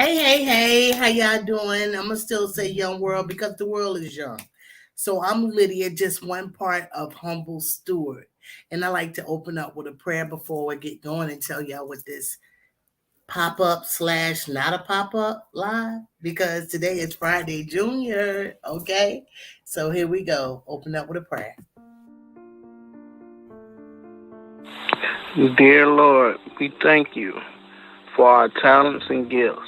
Hey, how y'all doing? I'm gonna still say young world because the world is young. So I'm Lydia, just one part of Humble Steward. And I like to open up with a prayer before we get going and tell y'all what this pop up slash not a pop up live because today is Friday Junior. Okay. So here we go. Open up with a prayer. Dear Lord, we thank you for our talents and gifts.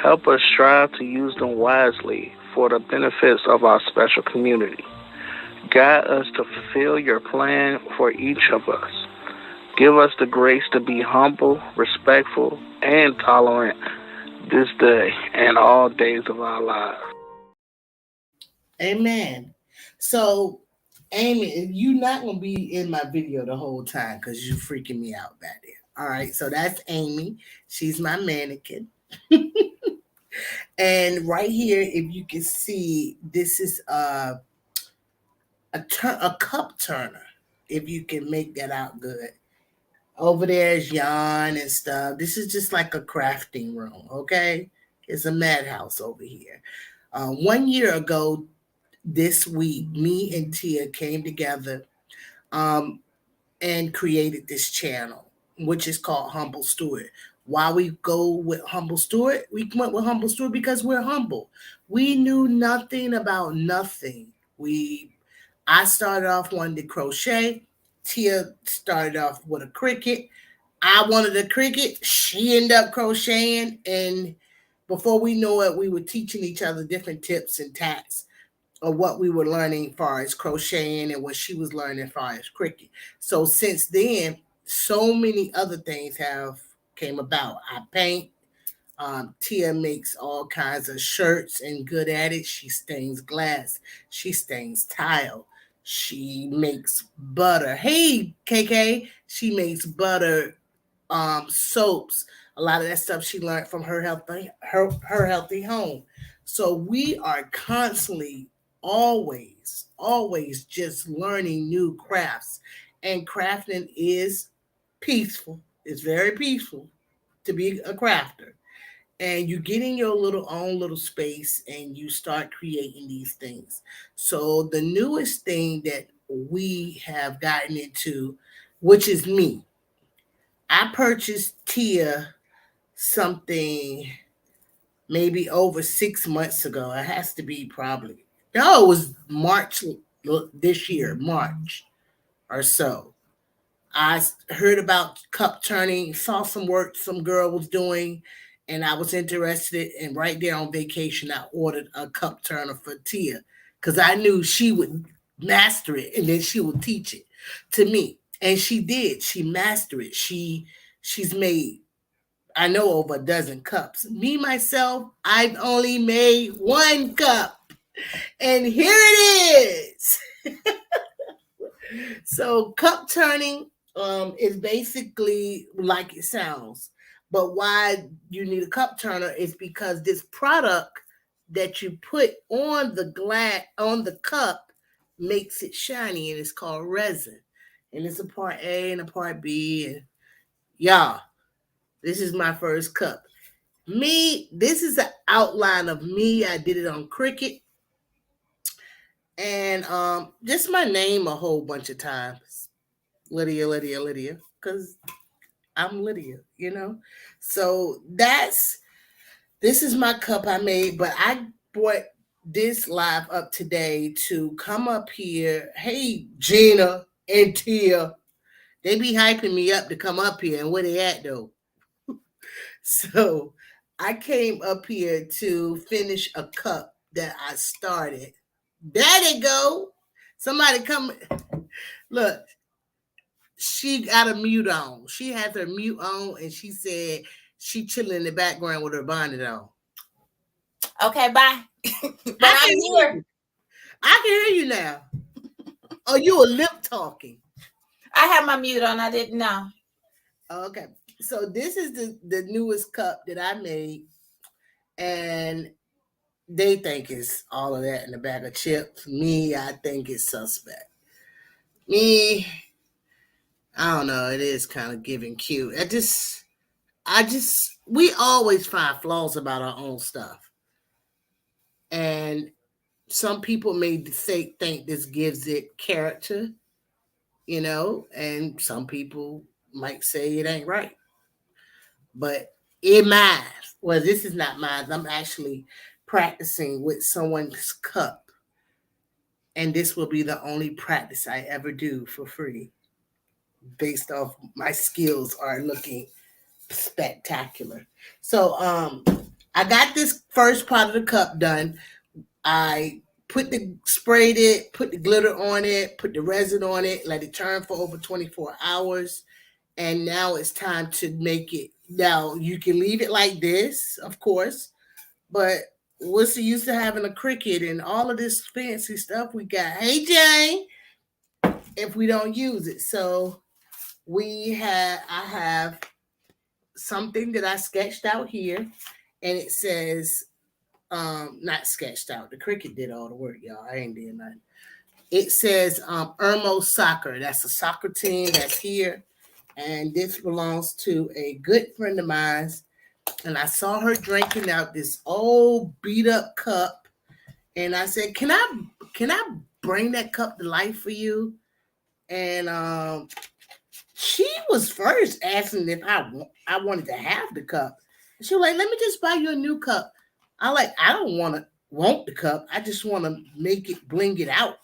Help us strive to use them wisely for the benefits of our special community. Guide us to fulfill your plan for each of us. Give us the grace to be humble, respectful, and tolerant this day and all days of our lives. Amen. So Amy, you not gonna be in my video the whole time because you freaking me out back there. All right, so that's Amy. She's my mannequin. And right here, if you can see, this is a cup turner. If you can make that out good. Over there is yarn and stuff. This is just like a crafting room, okay? It's a madhouse over here. 1 year ago, this week, me and Tia came together um, and created this channel, which is called Humble Steward. Why we go with Humble Steward? We went with Humble Steward because we're humble. We knew nothing about nothing. I started off wanting to crochet. Tia started off with a Cricut. I wanted a Cricut. She ended up crocheting, and before we know it, we were teaching each other different tips and tacks of what we were learning as far as crocheting and what she was learning as far as Cricut. So since then, so many other things have came about. I paint. Tia makes all kinds of shirts and good at it. She stains glass. She stains tile. She makes butter. Hey, KK. She makes butter soaps. A lot of that stuff she learned from her healthy home. So we are constantly, always just learning new crafts. And crafting is peaceful. It's very peaceful to be a crafter, and you get in your little own little space and you start creating these things. So the newest thing that we have gotten into, which is me, I purchased Tia something maybe over 6 months ago. It has to be probably, no, it was March this year, March or so. I heard about cup turning, saw some work some girl was doing, and I was interested. And right there on vacation, I ordered a cup turner for Tia because I knew she would master it and then she would teach it to me. And she did. She mastered it. She's made, I know, over a dozen cups. Me myself, I've only made one cup, and here it is. So cup turning is basically like it sounds. But why you need a cup turner is because this product that you put on the glass on the cup makes it shiny, and it's called resin. And it's a part A and a part B. And y'all, this is my first cup. This is an outline of me. I did it on Cricut, and just my name a whole bunch of times. Lydia, because I'm Lydia. So this is my cup I made, but I brought this live up today to come up here. Hey, Gina and Tia, they be hyping me up to come up here, and where they at though? So I came up here to finish a cup that I started. There they go. Somebody come look. She got a mute on. She has her mute on, and she said she chilling in the background with her bonnet on. Okay, bye. But I'm here. I can hear you now. Oh, you were lip talking. I have my mute on. I didn't know. Okay. So this is the newest cup that I made, and they think it's all of that in a bag of chips. Me, I think it's suspect. Me, I don't know. It is kind of giving cute. we always find flaws about our own stuff. And some people may think this gives it character, and some people might say it ain't right. But in mine, well, this is not mine. I'm actually practicing with someone's cup, and this will be the only practice I ever do for free, based off my skills are looking spectacular. So, I got this first part of the cup done. I sprayed it, put the glitter on it, put the resin on it, let it turn for over 24 hours. And now it's time to make it. Now you can leave it like this, of course, but what's the use of having a Cricut and all of this fancy stuff we got? Hey Jane, if we don't use it. So I have something that I sketched out here, and it says, not sketched out. The Cricut did all the work, y'all. I ain't did nothing. It says Irmo Soccer. That's a soccer team that's here. And this belongs to a good friend of mine. And I saw her drinking out this old beat up cup. And I said, Can I bring that cup to life for you? And she was first asking if I wanted to have the cup. She was like, let me just buy you a new cup. I don't want the cup. I just want to make it, bling it out.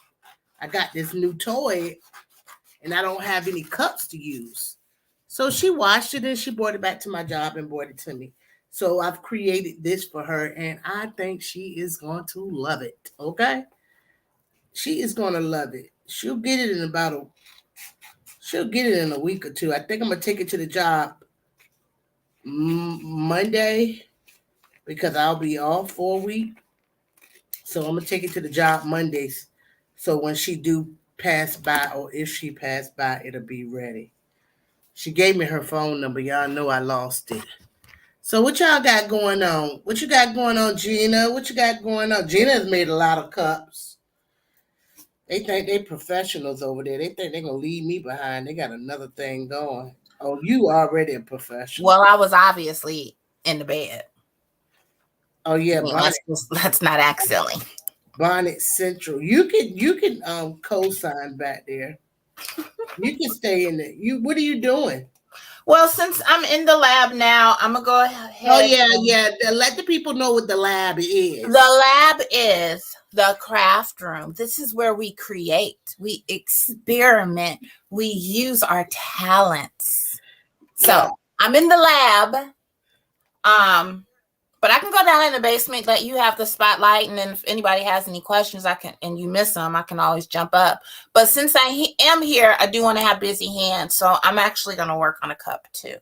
I got this new toy and I don't have any cups to use. So she washed it and she brought it back to my job and brought it to me. So I've created this for her and I think she is going to love it. Okay? She is going to love it. She'll get it in a week or two. I think I'm going to take it to the job Monday because I'll be off for a week. So I'm going to take it to the job Mondays. So when she do pass by, or if she pass by, it'll be ready. She gave me her phone number. Y'all know I lost it. So what y'all got going on? What you got going on, Gina? What you got going on? Gina's made a lot of cups. They think they professionals over there. They think they're going to leave me behind. They got another thing going. Oh, you already a professional. Well, I was obviously in the bed. Oh, yeah. Let's not act silly. Bonnet Central. You can co-sign back there. You can stay in there. What are you doing? Well, since I'm in the lab now, I'm gonna go ahead. Oh yeah. Let the people know what the lab is. The lab is the craft room. This is where we create, we experiment, we use our talents. So I'm in the lab. But I can go down in the basement, let you have the spotlight, and then if anybody has any questions, and you miss them, I can always jump up. But since I am here, I do want to have busy hands, so I'm actually going to work on a cup too.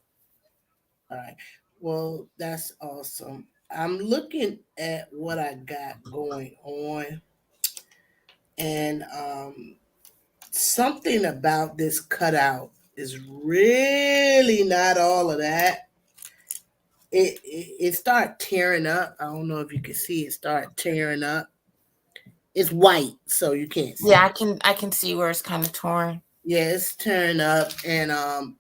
All right. Well, that's awesome. I'm looking at what I got going on, and something about this cutout is really not all of that. It start tearing up. I don't know if you can see it start tearing up. It's white, so you can't see. Yeah, I can see where it's kind of torn. Yeah, it's tearing up. And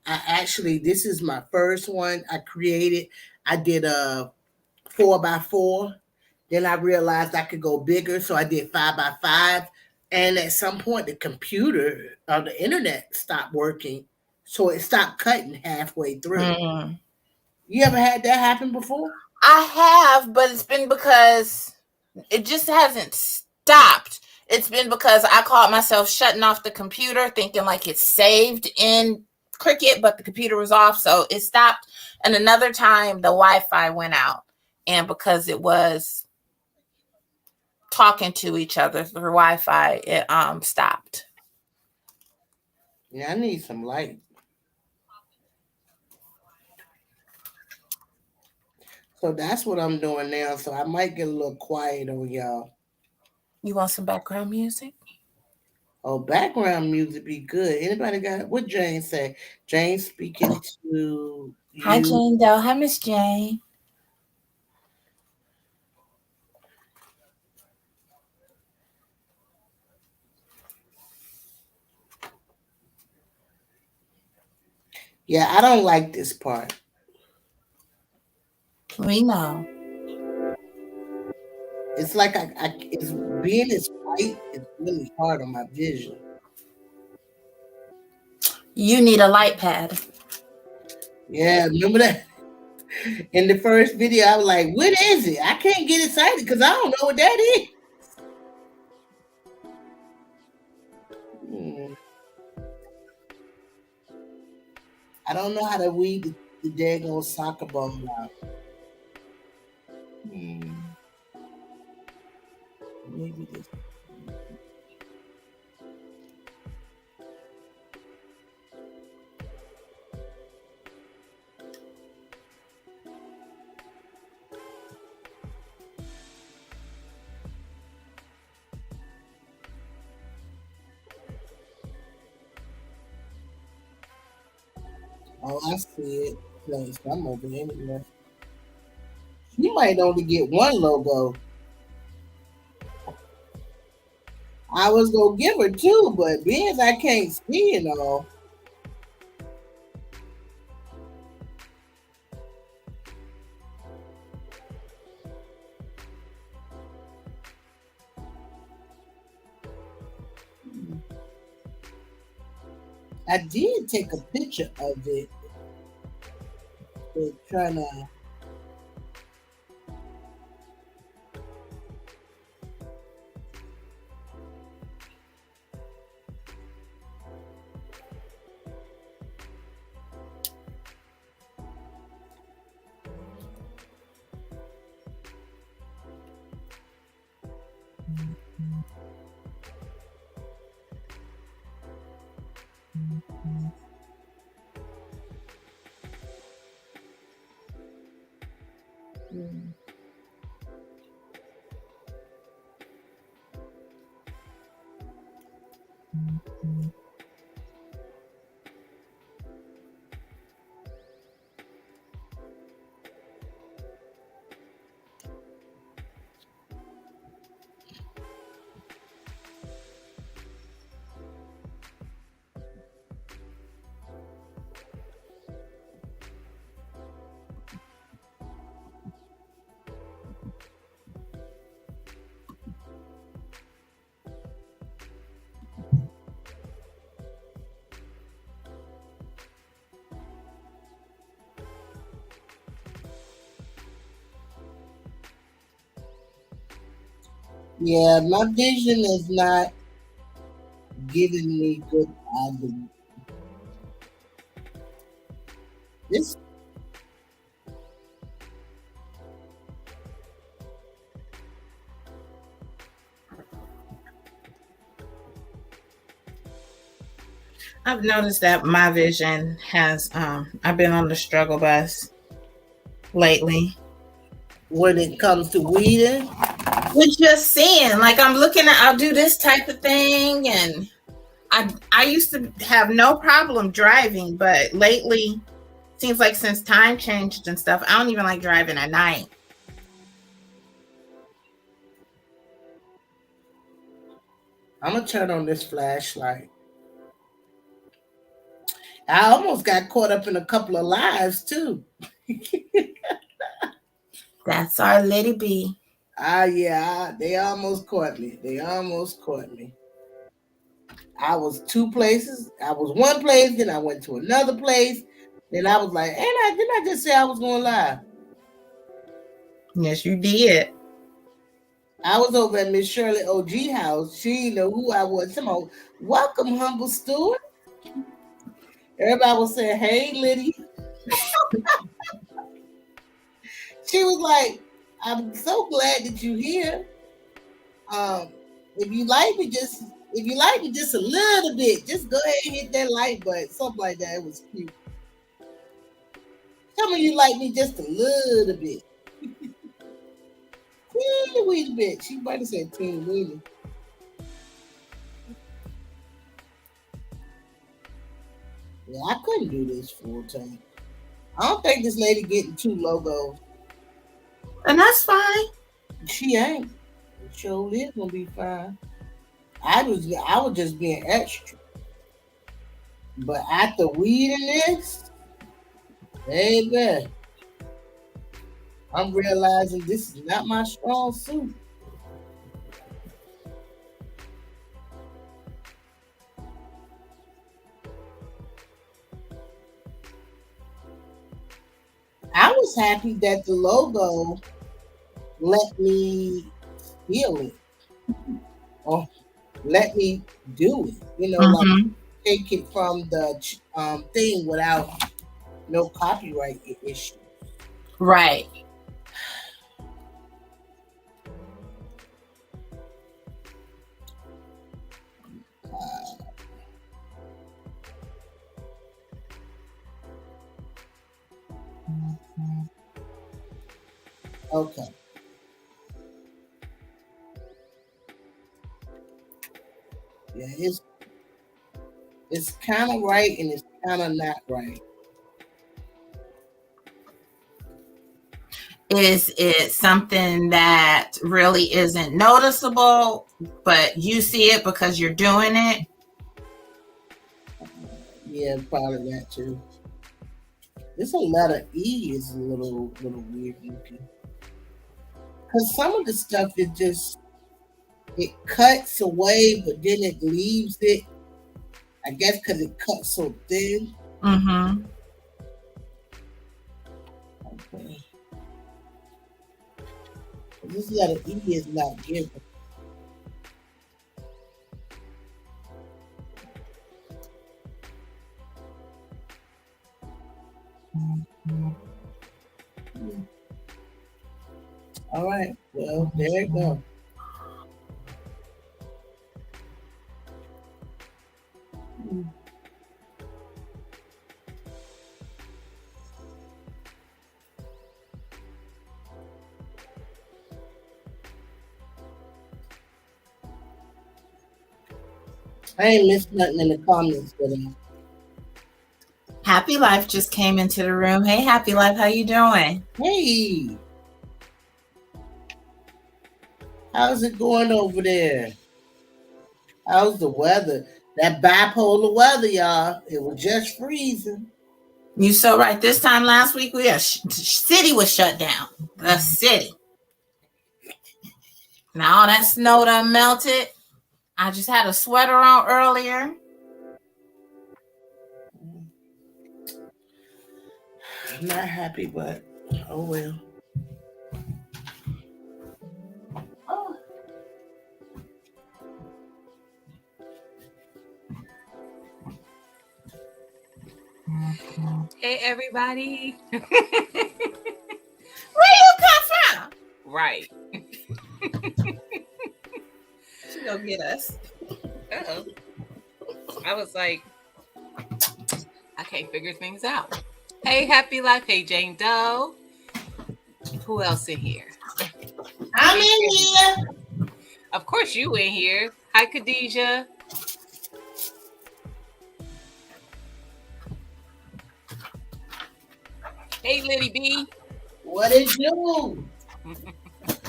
this is my first one I created. I did a 4x4. Then I realized I could go bigger, so I did 5x5. And at some point, the computer or the internet stopped working, so it stopped cutting halfway through. Mm. You ever had that happen before? I have, but it's been because it just hasn't stopped. It's been because I caught myself shutting off the computer, thinking like it's saved in Cricut, but the computer was off, so it stopped. And another time, the Wi-Fi went out, and because it was talking to each other through Wi-Fi, it stopped. Yeah, I need some light. So that's what I'm doing now. So I might get a little quiet on y'all. You want some background music? Oh, background music be good. Anybody got what Jane say? Jane speaking to you. Hi, Jane Doe. Hi, Miss Jane. Yeah, I don't like this part. We know. It's like it's being this white. It's really hard on my vision. You need a light pad. Yeah, remember that? In the first video, I was like, "What is it?" I can't get excited because I don't know what that is. Hmm. I don't know how to weed the daggone soccer ball out. Hmm. Maybe this. Oh, I see it. Place. I'm over anywhere. You might only get one logo. I was gonna give her two, but being as I can't see it all. I did take a picture of it, but trying to. Hmm. Yeah, my vision is not giving me good idea. This I've noticed that my vision has I've been on the struggle bus lately. when it comes to weeding. With just seeing, like I'm looking at I'll do this type of thing and I used to have no problem driving, but lately seems like since time changed and stuff, I don't even like driving at night. I'm gonna turn on this flashlight. I almost got caught up in a couple of lives too. That's our Liddy B. Yeah, they almost caught me. They almost caught me. I was two places. I was one place, then I went to another place. Then I was like, didn't I just say I was going live? Yes, you did. I was over at Miss Shirley OG house. She didn't know who I was. Somehow, welcome, humble Stewart. Everybody was saying, hey, Liddy. She was like, I'm so glad that you're here. If you like me just a little bit, just go ahead and hit that like button. Something like that. It was cute. Some of you like me just a little bit. Teeny weeny bit. She might have said teeny weeny. Yeah, I couldn't do this full time. I don't think this lady getting two logos. And that's fine. She ain't. It sure is gonna be fine. I was just being extra. But after weeding this, baby, I'm realizing this is not my strong suit. I was happy that the logo let me feel it or let me do it. Like Mm-hmm. take it from the thing without no copyright issue. Right. Okay. Yeah, it's kind of right and it's kind of not right. Is it something that really isn't noticeable, but you see it because you're doing it? Yeah, probably that too. This whole letter E is a little weird looking. Cause some of the stuff it cuts away, but then it leaves it. I guess because it cuts so thin. Mm-hmm. Okay. This letter E is not given. All right. Well, there you go. I ain't missed nothing in the comments today. Happy Life just came into the room. Hey, Happy Life, how you doing? Hey, how's it going over there? How's the weather? That bipolar weather, y'all. It was just freezing. You so right. This time last week, city was shut down. The city. Now all that snow done melted. I just had a sweater on earlier. I'm not happy, but oh well. Oh. Hey everybody. Where you come from? Right. She gonna get us. Uh-oh. I was like, I can't figure things out. Hey, Happy Life. Hey, Jane Doe. Who else in here? I'm in here. Of course you in here. Hi, Khadijah. Hey, Liddy B. What it do?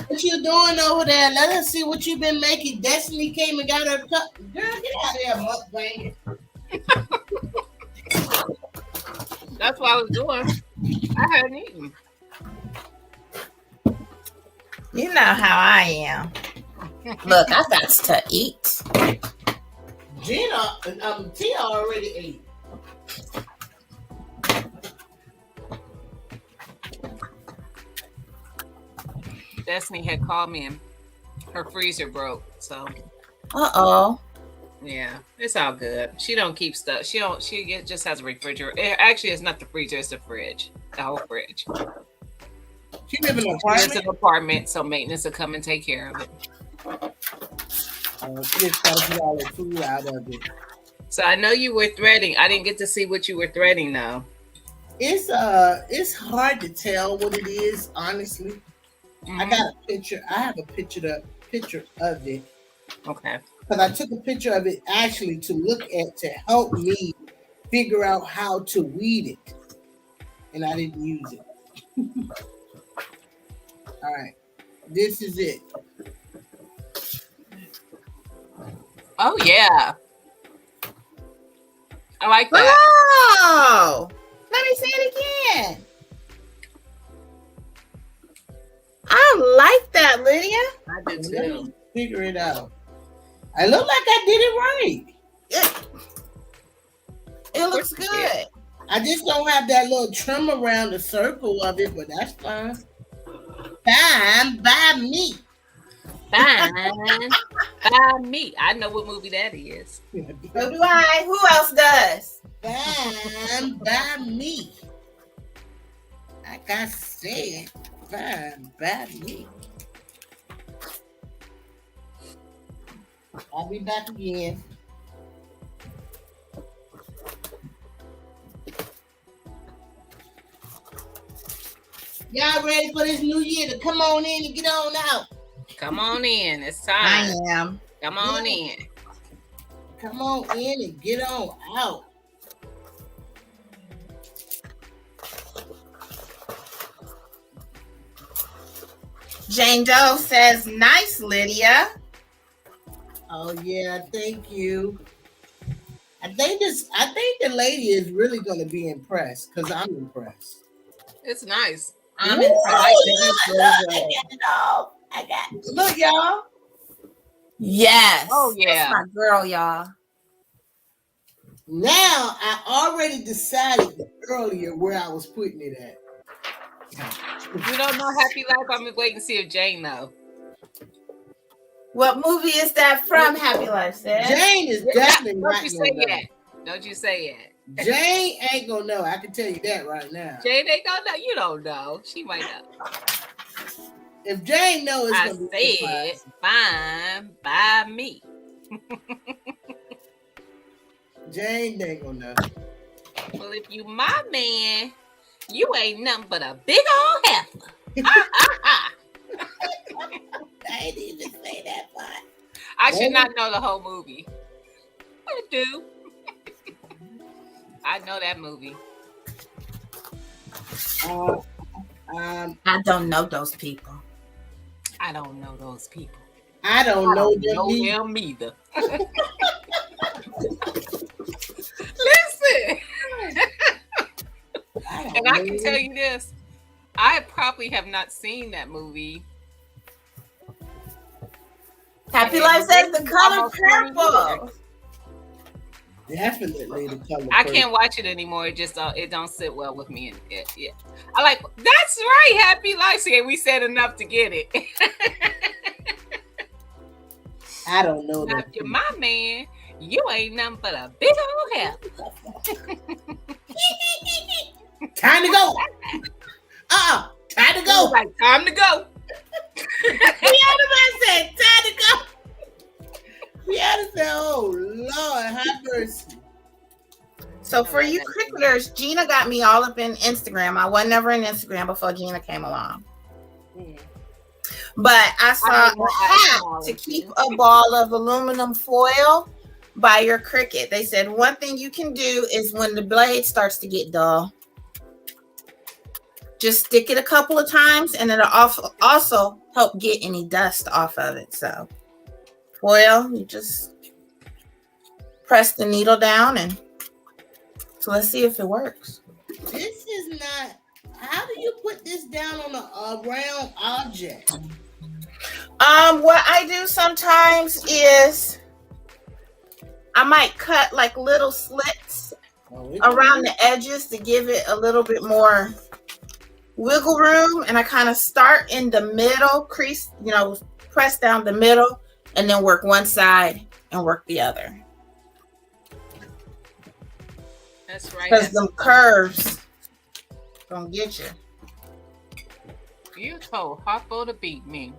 What you doing over there? Let us see what you been making. Destiny came and got her cup. Girl, get out of there, mukbanger. That's what I was doing. I hadn't eaten. You know how I am. Look, I got to eat. Gina, Tia already ate. Destiny had called me and her freezer broke. So, Uh-oh. yeah, it's all good. She don't keep stuff. She just has a refrigerator. Actually, it's not the freezer, it's the fridge. The whole fridge. She live in an It's apartment? an apartment, so maintenance will come and take care of it. She just trying to get all the food out of it. So I know you were threading. I didn't get to see what you were threading though. It's hard to tell what it is, honestly. Mm-hmm. I got a picture. I have a picture of it. Okay. Because I took a picture of it actually to look at to help me figure out how to weed it. And I didn't use it. All right. This is it. Oh yeah. I like that. Oh! Let me say it again. that, Lydia? I do Let too. me figure it out. I look like I did it right. It looks course you good. did. I just don't have that little trim around the circle of it, but that's fine. Fine by me. Fine by me. I know what movie that is. So do I. Who else does? Fine by me. Like I said, fine by me. I'll be back again. Y'all ready for this new year to come on in and get on out? Come on in. It's I time. am. Come on in. Come on in and get on out. Jane Doe says, nice, Lydia. Oh yeah, thank you. I think the lady is really gonna be impressed because I'm impressed. It's nice. I'm Woo! I got Look, y'all. Yes. Oh, yeah. That's my girl, y'all. Now I already decided earlier where I was putting it at. You don't know Happy Life? I'm gonna wait and see if Jane knows. What movie is that from? Happy Life says. Jane is definitely Don't not you say gonna know. that. Don't you say it. Jane ain't gonna know. I can tell you that right now. Jane ain't gonna know. You don't know. She might know. If Jane knows, it's I gonna be said surprising. fine by me. Jane ain't gonna know. Well, if you my man, you ain't nothing but a big old heifer. I ain't even say that part. I should not know the whole movie. I do. I know that movie. I don't know those people. I don't know those people. I don't I know don't know them either. them either. Listen, and I can tell you this: I probably have not seen that movie. Happy Life says the color Almost 20 purple. years. Definitely the color. I purple. can't watch it anymore. It just it don't sit well with me. And yeah, I like. That's right, Happy Life. See, we said enough to get it. I don't know Now, that. if you're my man, you ain't nothing but a big old heifer. Time to go. Time to It was go. like time to go. Rihanna said, time to go. Rihanna said, oh, Lord, have mercy. So for you cricketers, Gina got me all up in Instagram. I was never in Instagram before Gina came along. But I saw don't know. a hat to keep a ball of aluminum foil by your cricket. They said one thing you can do is when the blade starts to get dull, just stick it a couple of times and it'll also help get any dust off of it. So foil, you just press the needle down and so let's see if it works. This is not, how do you put this down on a round object? What I do sometimes is I might cut like little slits around the edges to give it a little bit more wiggle room, and I kind of start in the middle, crease, press down the middle, and then work one side and work the other. That's right. Because them curves gonna get you. You told Harpo to beat me.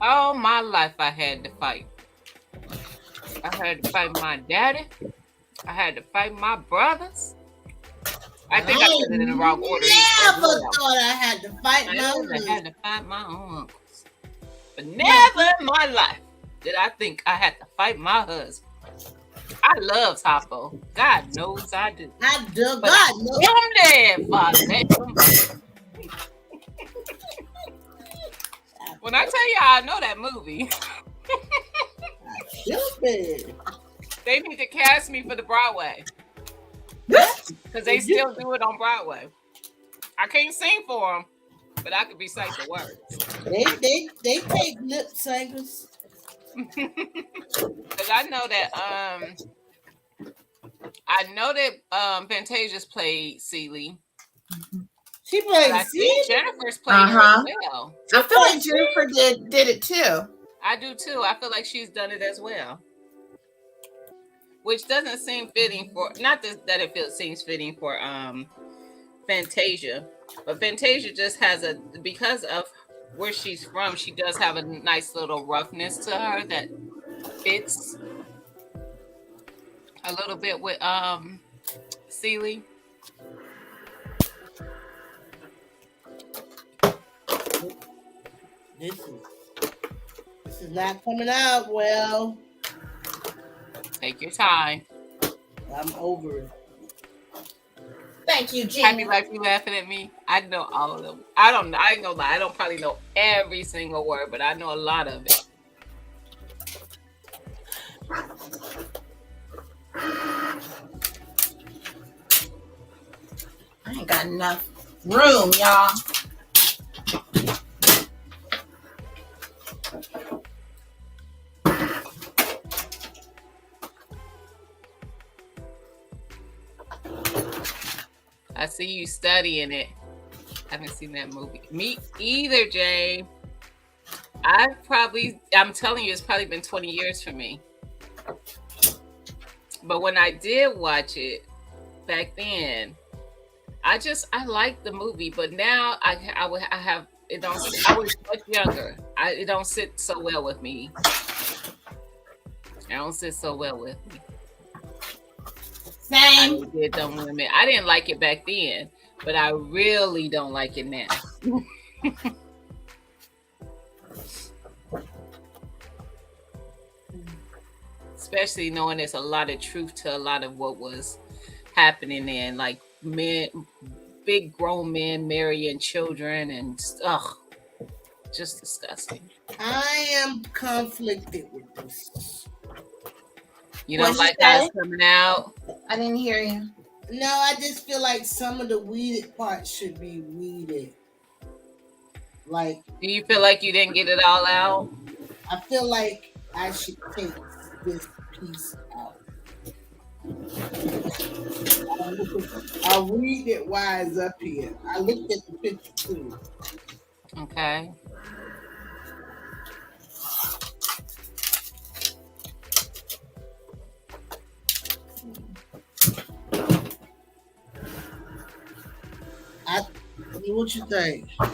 All my life I had to fight. I had to fight my daddy. I had to fight my brothers. I think I said it in the wrong order. Never thought I had to fight I my had husband. to fight my own uncles. But never in my life did I think I had to fight my husband. I love Harpo. God knows I do. I do. But God knows. him there, Father. Let him. When I tell y'all I know that movie, Stupid. they need to cast me for the Broadway. Because they still do it on Broadway. I can't sing for them, but I could recite the words. They take lip singers. Because I know that Fantasia's played Celie. She But played I think Celie. Jennifer's played her as well. I feel like Jennifer did it too. I do too. I feel like she's done it as well. Which doesn't seem fitting for, not that it seems fitting for Fantasia, but Fantasia just has because of where she's from, she does have a nice little roughness to her that fits a little bit with Celie. This is not coming out well. Take your time. I'm over it. Thank you, Gina. Happy Life, you laughing at me? I know all of them. I ain't gonna lie. I don't probably know every single word, but I know a lot of it. I ain't got enough room, y'all. I see you studying it. I haven't seen that movie. Me either, Jay. I'm telling you, it's probably been 20 years for me. But when I did watch it back then, I liked the movie. But now I have it don't. I was much younger. It don't sit so well with me. It don't sit so well with me. Same. I did Dumb Women. I didn't like it back then, but I really don't like it now. Especially knowing there's a lot of truth to a lot of what was happening then, like big grown men marrying children and just disgusting. I am conflicted with this. You don't like how it's coming out? I didn't hear you. No, I just feel like some of the weeded parts should be weeded. Like, do you feel like you didn't get it all out? I feel like I should take this piece out. I'll read it while it's up here. I looked at the picture too. Okay. What you think? I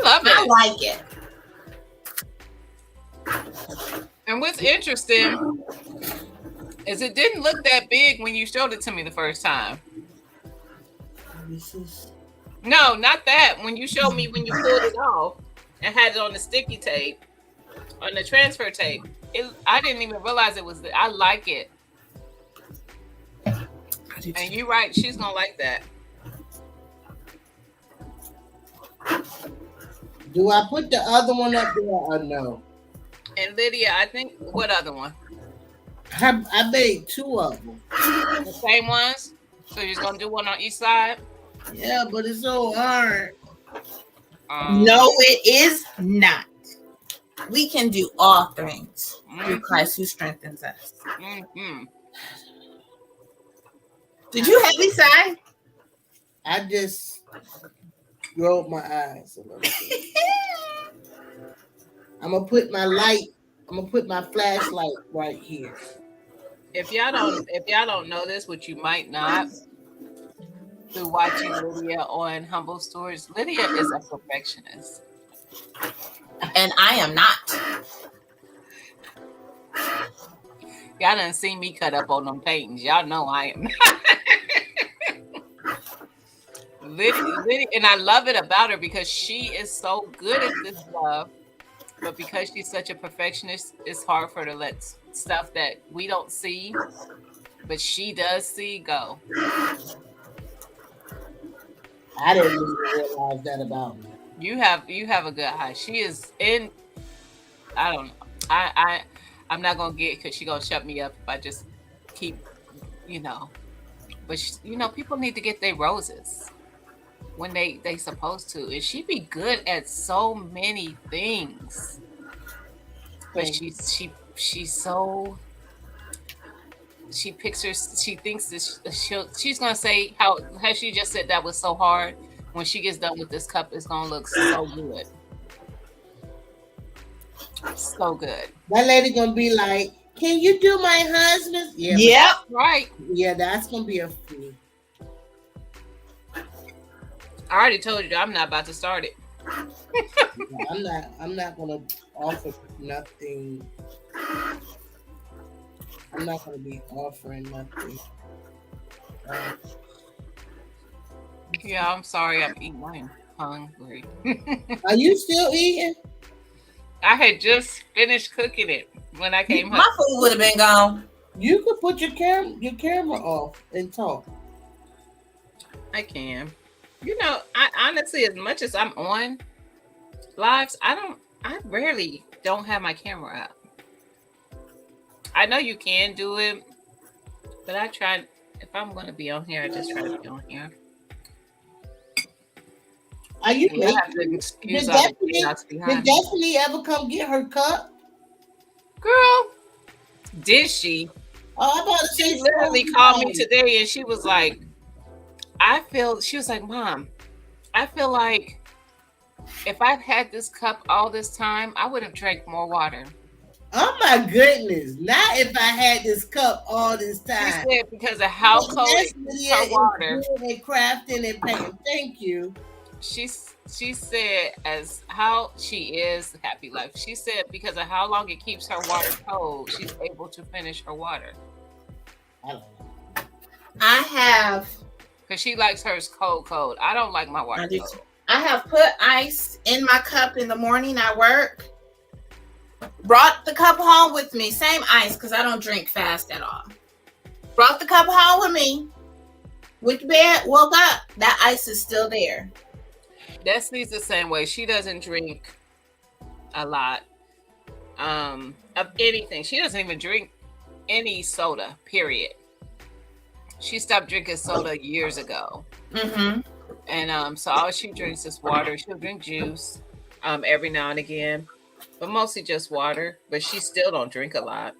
love it. I like it. And what's interesting is it didn't look that big when you showed it to me the first time. No, not that. When you showed me when you pulled it off and had it on the sticky tape, on the transfer tape, I didn't even realize it was. I like it. And you're right. She's gonna like that. Do I put the other one up there or no? And Lydia, I think, what other one? I made two of them. The same ones? So you're just going to do one on each side? Yeah, but it's so hard. No, it is not. We can do all things through Christ who strengthens us. Mm-hmm. Did you have me sign? I just rolled my eyes a little bit. I'm gonna put my flashlight right here. If y'all don't know this, which you might not, through watching Lydia on Humble Stories, Lydia is a perfectionist. And I am not. Y'all done seen me cut up on them paintings. Y'all know I am not. Lydia, and I love it about her because she is so good at this stuff, but because she's such a perfectionist, it's hard for her to let stuff that we don't see, but she does see, go. I didn't even realize that about me. You have a good eye. She is in. I don't know. I'm not gonna get because she's gonna shut me up if I just keep, But people need to get their roses. when they supposed to, and she be good at so many things. But Thank she's so she picks her. She thinks that she's gonna say how she just said that was so hard. When she gets done with this cup, it's gonna look so good, so good. That lady gonna be like, "Can you do my husband's?" Yeah, but Yep. Right. yeah, that's gonna be a fee. I already told you I'm not about to start it. I'm not gonna offer nothing. I'm not gonna be offering nothing. Yeah, I'm sorry. I'm eating. I'm hungry. Are you still eating? I had just finished cooking it when I came home. My food would have been gone. You could put your camera off and talk. I can. You know, I honestly, as much as I'm on lives, I rarely don't have my camera up. I know you can do it, but I try. If I'm going to be on here, I just try to be on here. Are you I have to excuse all the chaos Did behind me. Destiny ever come get her cup? Girl, did she? Oh, I'm about to say She literally called me today and she was like, she was like, Mom, I feel like if I've had this cup all this time, I would have drank more water. Oh my goodness! Not if I had this cup all this She time. said because of how cold it keeps her water. And crafting and packing. Thank you. She said as how she is happy life. She said because of how long it keeps her water cold, she's able to finish her water. I don't know. I have Because she likes hers cold. I don't like my water cold. I have put ice in my cup in the morning at work. Brought the cup home with me. Same ice because I don't drink fast at all. Brought the cup home with me. Went to bed, woke up. That ice is still there. Destiny's the same way. She doesn't drink a lot of anything. She doesn't even drink any soda, period. She stopped drinking soda years ago. Mm-hmm. And so all she drinks is water. She'll drink juice every now and again, but mostly just water. But she still don't drink a lot.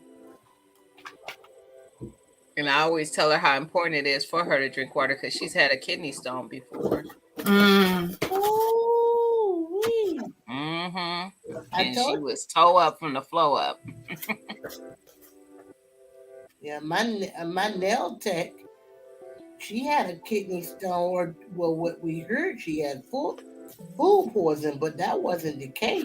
And I always tell her how important it is for her to drink water because she's had a kidney stone before. Mm. Ooh-wee. Mm-hmm. I And she told you. was toe up from the flow up. Yeah, my nail tech. She had a kidney stone, or well, what we heard, she had food poison, but that wasn't the case.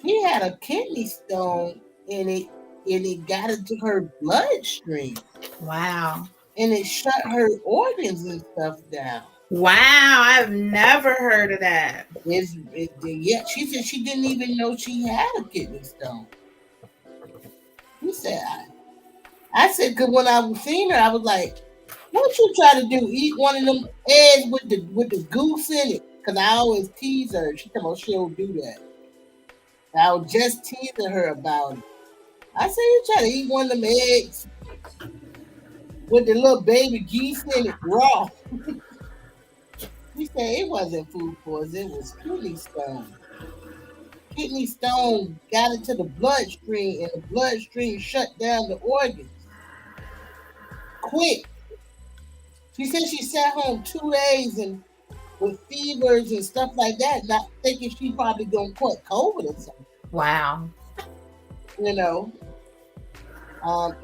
She had a kidney stone, and it got into her bloodstream, Wow. and it shut her organs and stuff down. Wow. I've never heard of that. Yeah, she said she didn't even know she had a kidney stone. She said, I said, because when I seen her, I was like, what you try to do? Eat one of them eggs with the goose in it? Because I always tease her. She told me she'll do that. I was just teasing her about it. I said, you try to eat one of them eggs with the little baby geese in it raw. She said it wasn't food poison, it was kidney stone. Kidney stone got into the bloodstream, and the bloodstream shut down the organs. Quick. She said she sat home 2 days and with fevers and stuff like that, not thinking she probably gonna caught COVID or something. Wow. You know,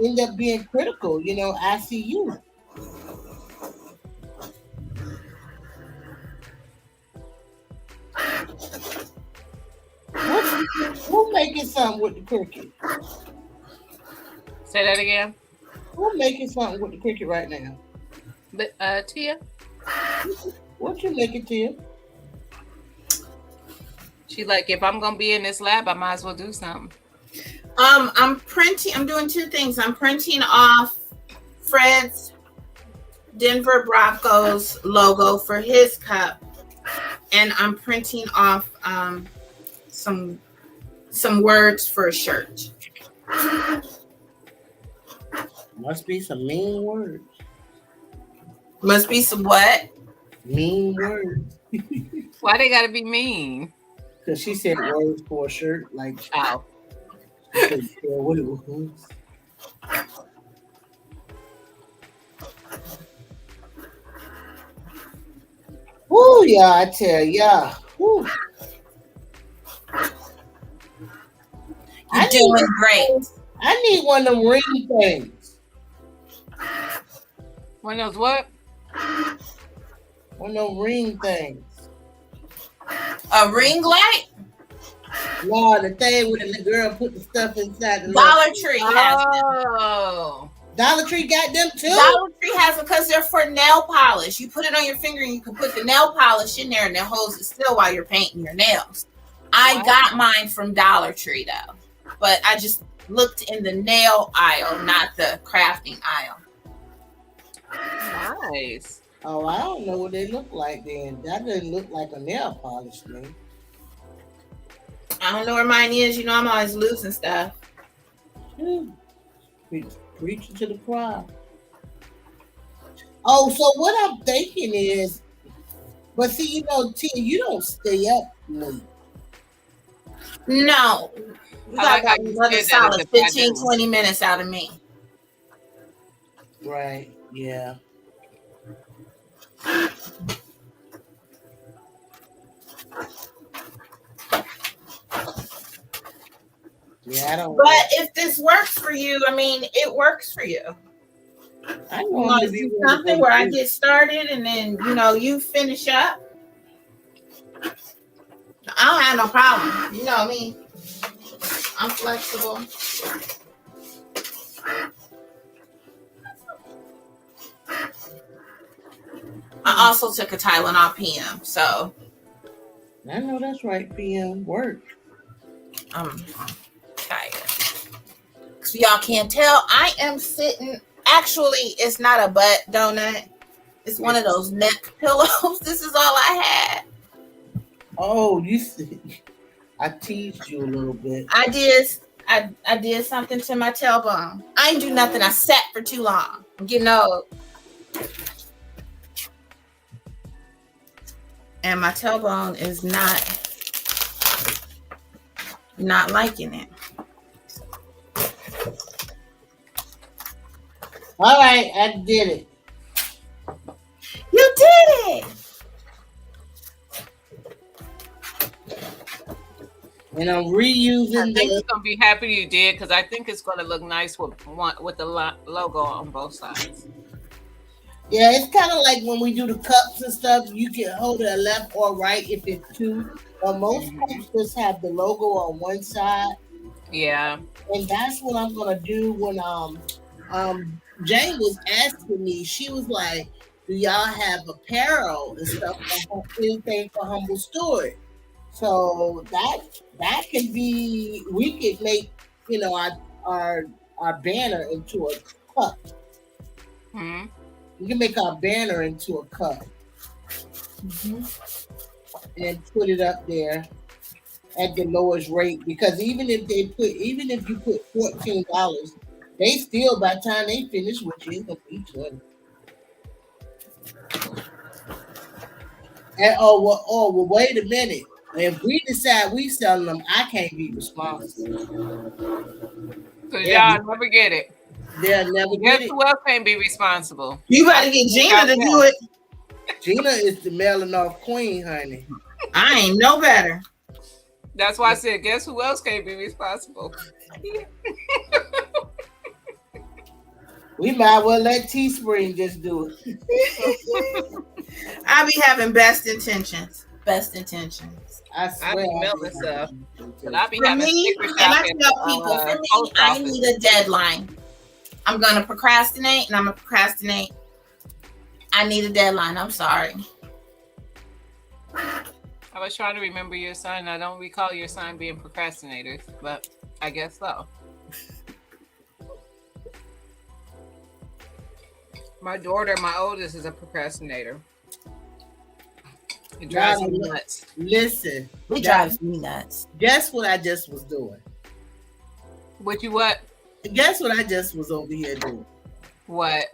end up being critical. You know, ICU. Who making something with the cricket? Say that again. Who making something with the cricket right now? But Tia, What you making, Tia? she like, if I'm gonna be in this lab, I might as well do something. I'm doing two things. I'm printing off Fred's Denver Broncos logo for his cup, and I'm printing off some words for a shirt. Must be some mean words. Must be some what? Mean words. Why they gotta be mean? Because she said words for a shirt. Like, Oh, she couldn't tell what it was. Woo, yeah, I tell ya. Woo. You're doing great. I need one of them ring things. one of those what? One of them ring things. A ring light? No, the thing where the girl put the stuff inside the Dollar Tree has them. Oh, Dollar Tree got them too. Dollar Tree has them because they're for nail polish. You put it on your finger and you can put the nail polish in there and it holds it still while you're painting your nails. I Wow. got mine from Dollar Tree though, but I just looked in the nail aisle, not the crafting aisle. nice. Oh, I don't know what they look like then. That doesn't look like a nail polish thing. I don't know where mine is. You know, I'm always losing stuff. Preaching to the choir. Oh, so what I'm thinking is, but see, you know, Tia, you don't stay up late. No. You I got like how about you another said that solid as if I 15, do. 20 minutes out of me. Right. Yeah. Yeah, I don't. But if this works for you, I mean, it works for you. I You know want to do something where I get started and then, you know, you finish up. I don't have no problem. You know me. I'm flexible. I also took a Tylenol PM, so I know that's right. PM work. I'm tired. So y'all can't tell, I am sitting. Actually, it's not a butt donut. It's one of those neck pillows. This is all I had. Oh, you see, I teased you a little bit. I did something to my tailbone. I ain't do nothing. I sat for too long. I'm getting old. And my tailbone is not liking it. All right, I did it. You did it. And I'm I reusing think the. you're gonna be happy you did because I think it's gonna look nice with the logo on both sides. Yeah, it's kind of like when we do the cups and stuff. You can hold it left or right if it's two. But most cups just have the logo on one side, Yeah. and that's what I'm gonna do when Jane was asking me. She was like, "Do y'all have apparel and stuff? Anything for Humble Steward?" So that can be. We could make our banner into a cup. Hmm. We can make our banner into a cup and put it up there at the lowest rate. Because even if you put $14, they still by the time they finish with you, it's gonna be $20. And well, wait a minute. If we decide we selling them, I can't be responsible. So y'all never get it. They'll never Guess get it. who else can't be responsible? You better get Gina to do it. Gina is the mailing off queen, honey. I ain't no better. That's why I said, guess who else can't be responsible? We might well let Teespring just do it. I be having best intentions. Best intentions. I I swear. be mailing stuff. But I be For having me, sticker and I shock at tell people, for me, post I office. need a deadline. I'm gonna procrastinate, and I'm gonna procrastinate. I need a deadline. I'm sorry. I was trying to remember your sign. I don't recall your sign being procrastinators, but I guess so. My daughter, my oldest, is a procrastinator. It drives me nuts. Listen, It drives me nuts. guess what I just was doing? What you what? Guess what I just was over here doing? What?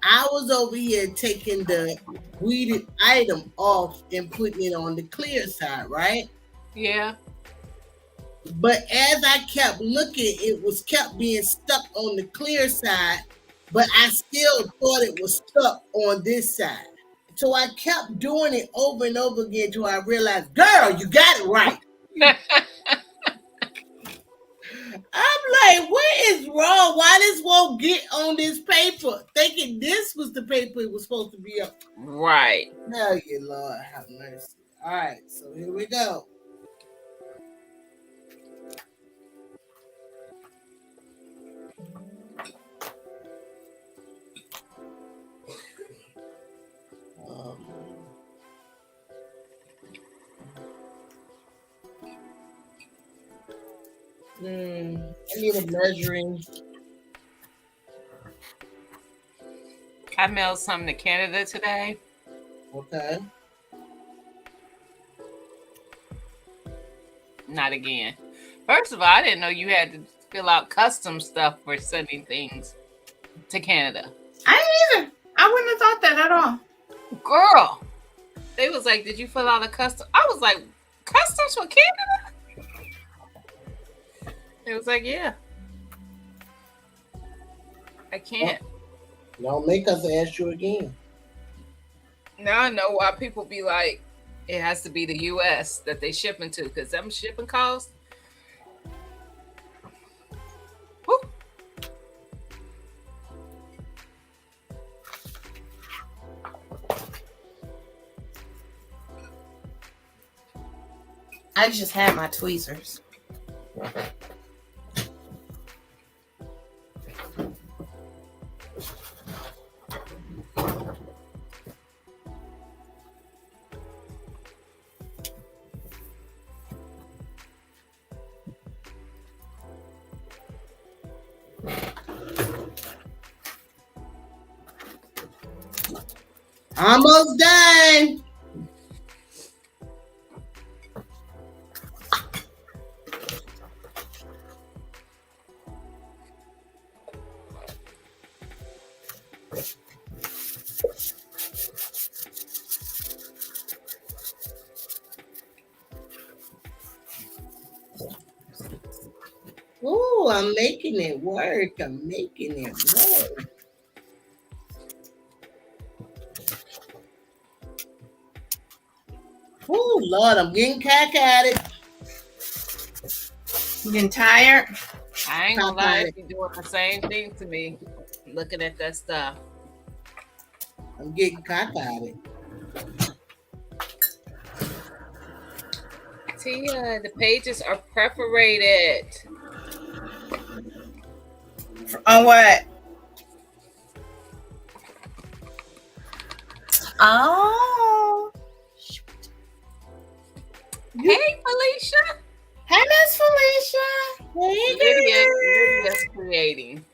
I was over here taking the weeded item off and putting it on the clear side, right? Yeah. But as I kept looking, it was kept being stuck on the clear side, but I still thought it was stuck on this side. So I kept doing it over and over again till I realized, girl, you got it right. I'm like, what is wrong? Why this won't get on this paper? Thinking this was the paper it was supposed to be up. Right. No, you Lord have mercy. All right, so here we go. I need a measuring. I mailed something to Canada today. Okay. Not again. First of all, I didn't know you had to fill out custom stuff for sending things to Canada. I didn't either. I wouldn't have thought that at all. Girl, they was like, did you fill out a custom? I was like, customs for Canada? It was like, yeah. I can't. Don't make us ask you again. Now I know why people be like, it has to be the U.S. that they shipping to, because them shipping costs. Whew. I just had my tweezers. Almost done. Ooh, I'm making it work. I'm making it work. Oh Lord, I'm getting cack at it. You getting tired? I ain't gonna lie, you're doing the same thing to me. Looking at that stuff. I'm getting cack at it. Tia, the pages are perforated. On what? Oh. Hey, Felicia. Hey, Miss Felicia. Hey, Lydia's creating.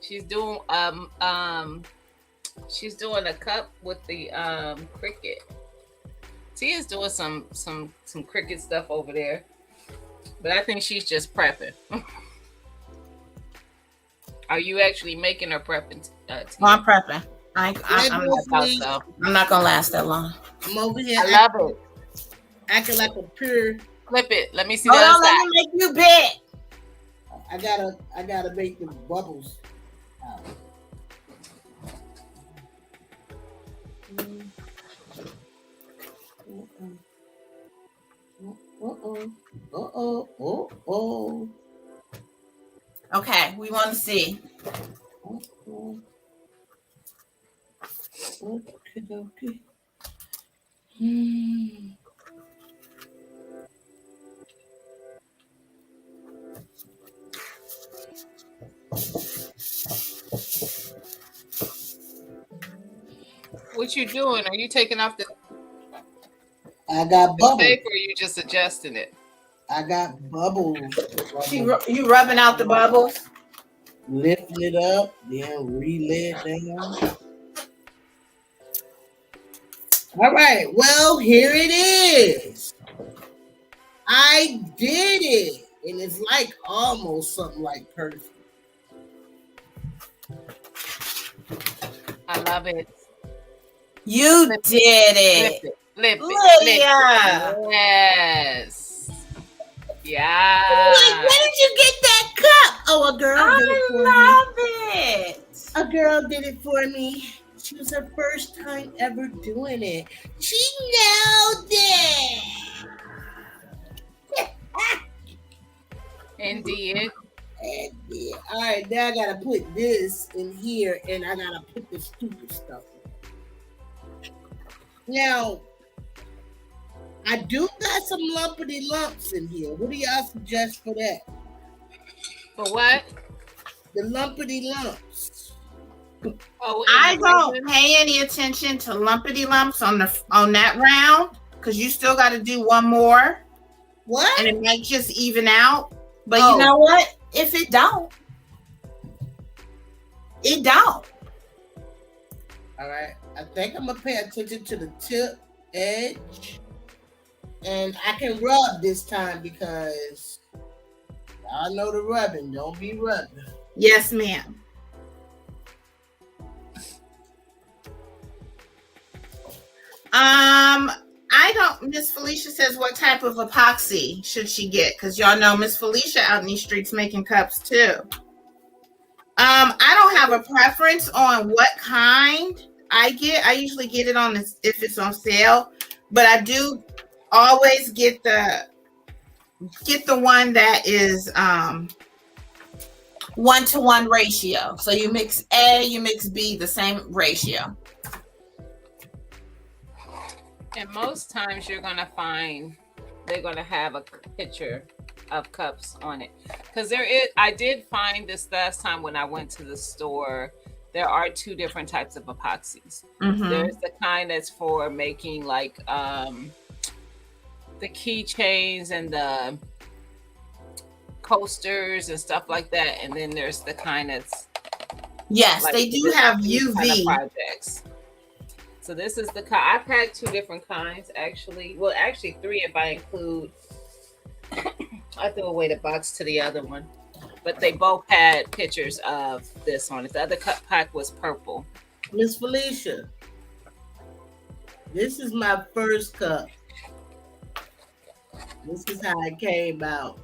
She's doing a cup with the Cricut. Tia's doing some Cricut stuff over there, but I think she's just prepping. Are you actually making her prepping? Well, I'm prepping. I'm not gonna last that long. I'm over here. I love it. Acting like a pure. Clip it. Let me see Hold the on, other let side. me make you big. I gotta make the bubbles out. Uh-oh. Okay, we want to see. Okay. What you doing? Are you taking off the I got bubbles. paper, or are you just adjusting it? I got bubbles. You rubbing out the bubbles? Lifting it up, then relay it down. All right, well, here it is. I did it. And it's like almost something like perfect. I love it. You Flip did Flip it. it. Flip it. Lydia. Yes. Wait, Yeah. where did you get that cup? Oh, a girl did it for me. I love it. A girl did it for me. She was her first time ever doing it. She nailed it. Indeed. And yeah. All right, now I gotta put this in here, and I gotta put the stupid stuff in. Now, I do got some lumpity lumps in here. What do y'all suggest for that? For what? The lumpity lumps. Oh, I don't pay any attention to lumpity lumps on that round because you still got to do one more, What? and it might just even out. But Oh. you know what? If it don't, it don't. All right. I think I'm gonna pay attention to the tip edge, and I can rub this time because I know the rubbing. Don't be rubbing. Yes, ma'am. I don't. Miss Felicia says, what type of epoxy should she get? Because y'all know Miss Felicia out in these streets making cups too. I don't have a preference on what kind I get. I usually get it on this if it's on sale, but I do always get the one that is 1-to-1 ratio. So you mix A, you mix B, the same ratio. And most times you're gonna find they're gonna have a picture of cups on it. Because I did find this last time when I went to the store, there are 2 different types of epoxies. Mhm. There's the kind that's for making like the keychains and the coasters and stuff like that. And then there's the kind that's Yes, like they do this have kind of UV. projects. So this is the kind. I've had 2 different kinds actually. Well, actually 3 if I include. I threw away the box to the other one, but they both had pictures of this one. The other cup pack was purple. Miss Felicia, this is my first cup. This is how it came out.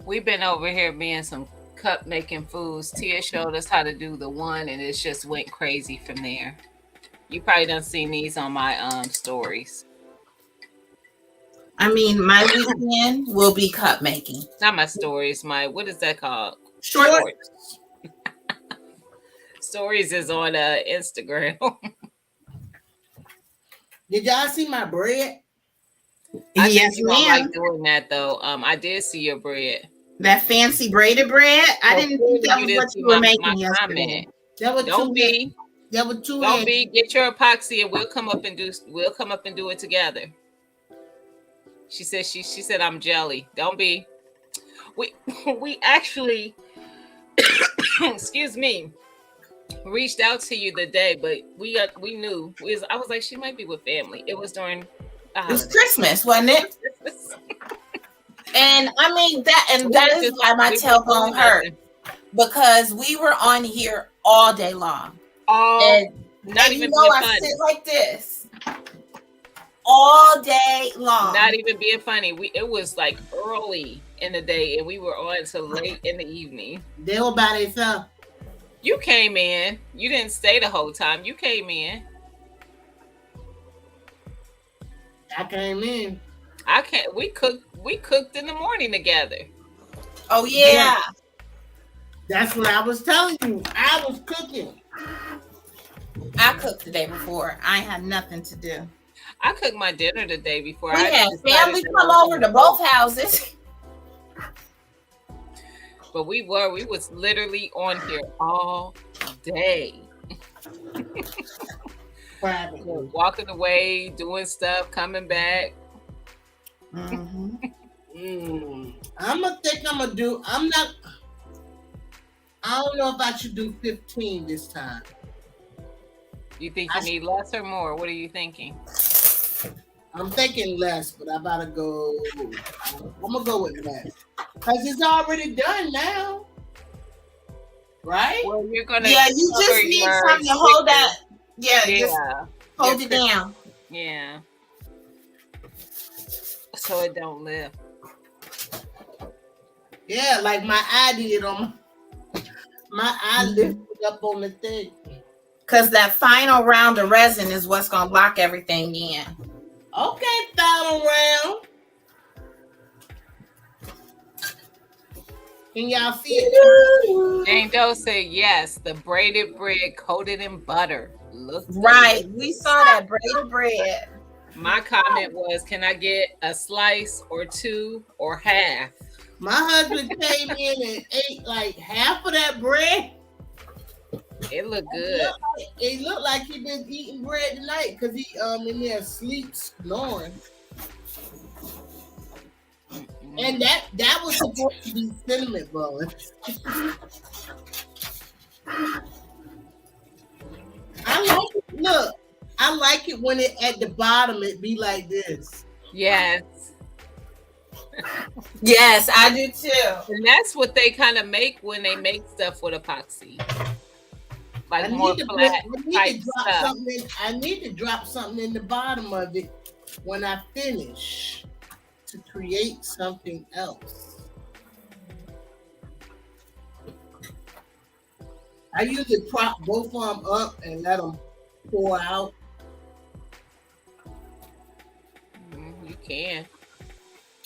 We've been over here being some cup making foods. Tia showed us how to do the one, and it just went crazy from there. You probably done seen these on my stories. I mean, my weekend will be cup making. Not my stories. My what is that called? Shorts. Stories is on Instagram. Did y'all see my bread? I Yes, think you don't ma'am. like doing that though. I did see your bread. That fancy braided bread. I didn't think that was what you were making yesterday. That was Don't be. That was 2 Don't eggs. be. Get your epoxy and we'll come up and do it together. She said she said I'm jelly. Don't be. We actually excuse me, reached out to you the day, but we knew I was like, she might be with family. It was during It was Christmas, wasn't it? And I mean that is why my tailbone hurt, because we were on here all day long. Not and even you know, I funny. sit like this all day long. Not even being funny. It was like early in the day, and we were on till late in the evening. They were by themselves. You came in. You didn't stay the whole time. You came in. I came in. I can't. We cooked in the morning together. Oh yeah. That's what I was telling you. I was cooking. I cooked the day before. I had nothing to do. I cooked my dinner the day before. We I had decided family that come I was over gonna to both houses. But we was literally on here all day. Probably. Walking away, doing stuff, coming back. Mm-hmm. I'm gonna do. I don't know if I should do 15 this time. You think you need less or more? What are you thinking? I'm thinking less, but I'm gonna go with less because it's already done now. right? Well, you're gonna Yeah, you cover just need your something to hold that. sticker. Yeah, just Yeah, hold your it down. yeah, so it don't lift. Yeah, like my eye did on my eye lifted up on the thing. Because that final round of resin is what's going to lock everything in. Okay, final round. Can y'all see it? Jane Doe said yes. The braided bread coated in butter. Look Right. We saw that braided bread. My comment was, can I get a slice or two or half? My husband came in and ate like half of that bread. It looked good. It looked like he been eating bread tonight because he in there sleep snoring. And that was supposed to be cinnamon buns. I like it. Look, I like it when it at the bottom it be like this. Yes. Yes, I do too. And that's what they kind of make when they make stuff with epoxy. Like I more need flat type stuff. I need to drop something in the bottom of it when I finish to create something else. I usually prop both of them up and let them pour out. You can.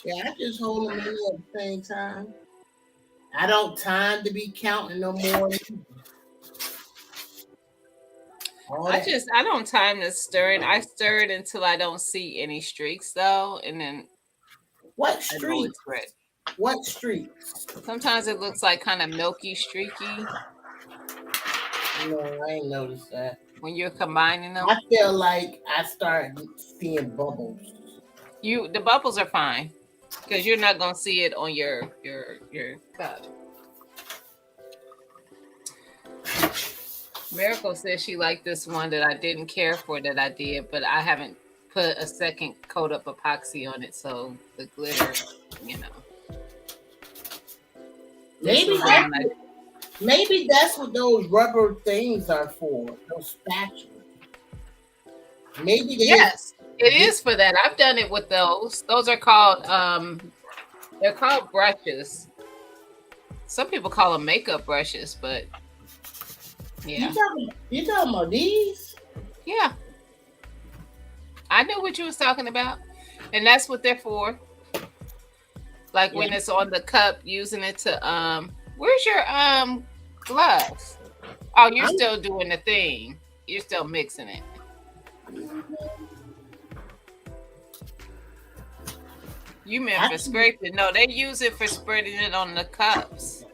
Yeah, I just hold them in there at the same time. I don't time to be counting no more. I don't time the stirring. I stir it until I don't see any streaks though, and then what streaks? What streaks? Sometimes it looks like kind of milky, streaky. No, I ain't noticed that. When you're combining them, I feel like I start seeing bubbles. The bubbles are fine because you're not gonna see it on your cup. Miracle says she liked this one that I didn't care for that I did, but I haven't put a second coat of epoxy on it, so the glitter, you know. Maybe that's what those rubber things are for, those spatulas. Yes, it is for that. I've done it with those. Those are called they're called brushes. Some people call them makeup brushes, but yeah. You talking about these? Yeah. I knew what you was talking about. And that's what they're for. Like when it's on the cup, using it to where's your gloves? Oh, you're still doing the thing. You're still mixing it. You meant for scraping. No, they use it for spreading it on the cups.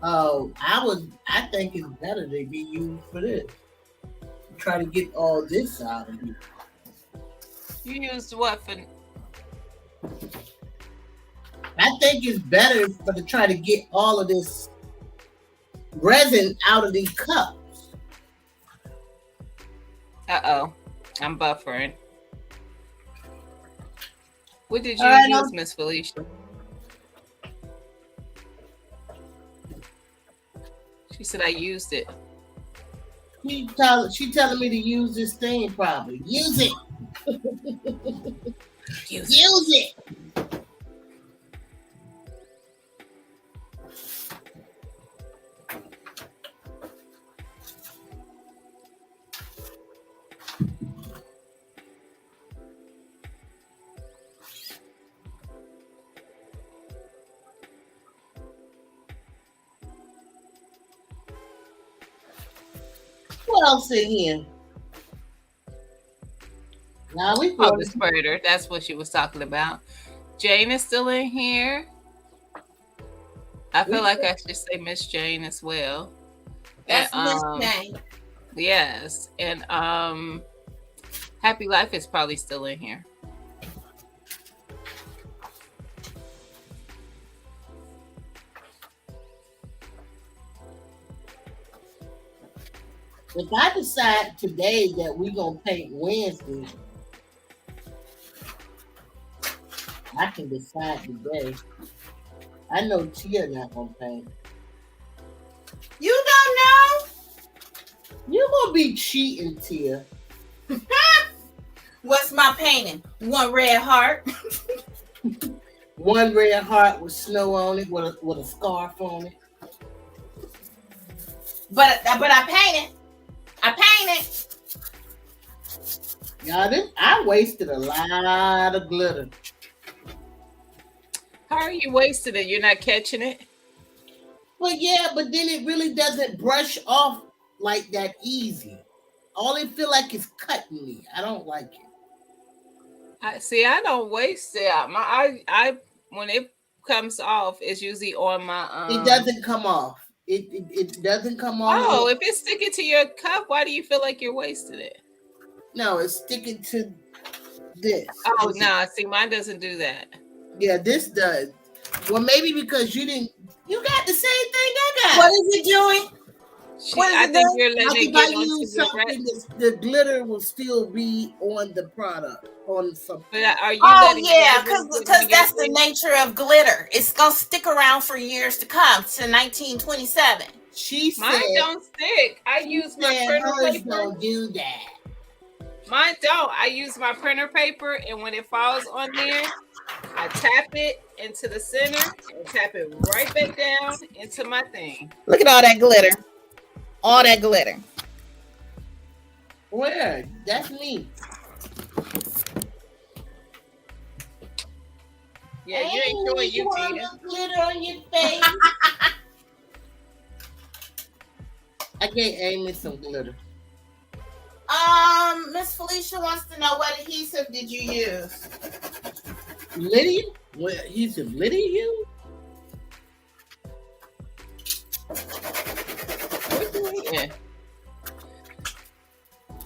Oh, I think it's better to be used for this. Try to get all this out of here. You used what for? I think it's better to try to get all of this resin out of these cups. Uh-oh. I'm buffering. What did you use, Miss Felicia? She said I used it. She telling me to use this thing probably. Use it. Use it. What else in here? Now the spreader. That's what she was talking about. Jane is still in here. I feel like I should say Miss Jane as well. That's Miss Jane. Yes. And Happy Life is probably still in here. If I decide today that we're going to paint Wednesday, I can decide today. I know Tia not going to paint. be cheating, Tia. What's my painting? One red heart. One red heart with snow on it, with a scarf on it. But I painted. I painted. Y'all, I wasted a lot of glitter. How are you wasting it? You're not catching it? But yeah, but then it really doesn't brush off like that easy. All it feel like is cutting me. I don't like it. I don't waste it. I when it comes off, it's usually on my It doesn't come off. It doesn't come off. Oh, if it's sticking to your cup, why do you feel like you're wasting it? No, it's sticking to this. Oh no, see, mine doesn't do that. Yeah, this does. Well, maybe because you got the same thing I got. What is it doing? I think you're letting Like it if get I onto use the something, the glitter will still be on the product, on something. But are you Oh yeah, because that's the nature of glitter. It's gonna stick around for years to come to 1927. She said mine don't stick. I use my printer paper. Don't do that. Mine don't. I use my printer paper, and when it falls on there, I tap it into the center and tap it right back down into my thing. Look at all that glitter. All that glitter. Where? That's me. Yeah, you ain't doing you, Tina. Glitter on your face. I gave Amy some glitter. Miss Felicia wants to know what adhesive did you use? Lydia? What adhesive Lydia used? Yeah.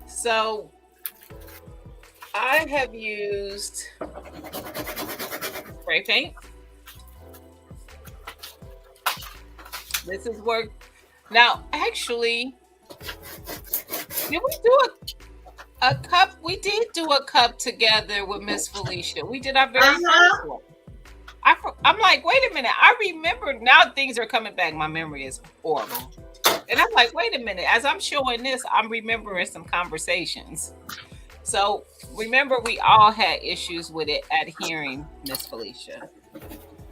So I have used spray paint. This is work. Now, actually, did we do a cup? We did do a cup together with Miss Felicia. We did our very first one. I'm like, wait a minute. I remember now things are coming back. My memory is horrible. And I'm like, wait a minute. As I'm showing this, I'm remembering some conversations. So remember, we all had issues with it adhering, Miss Felicia.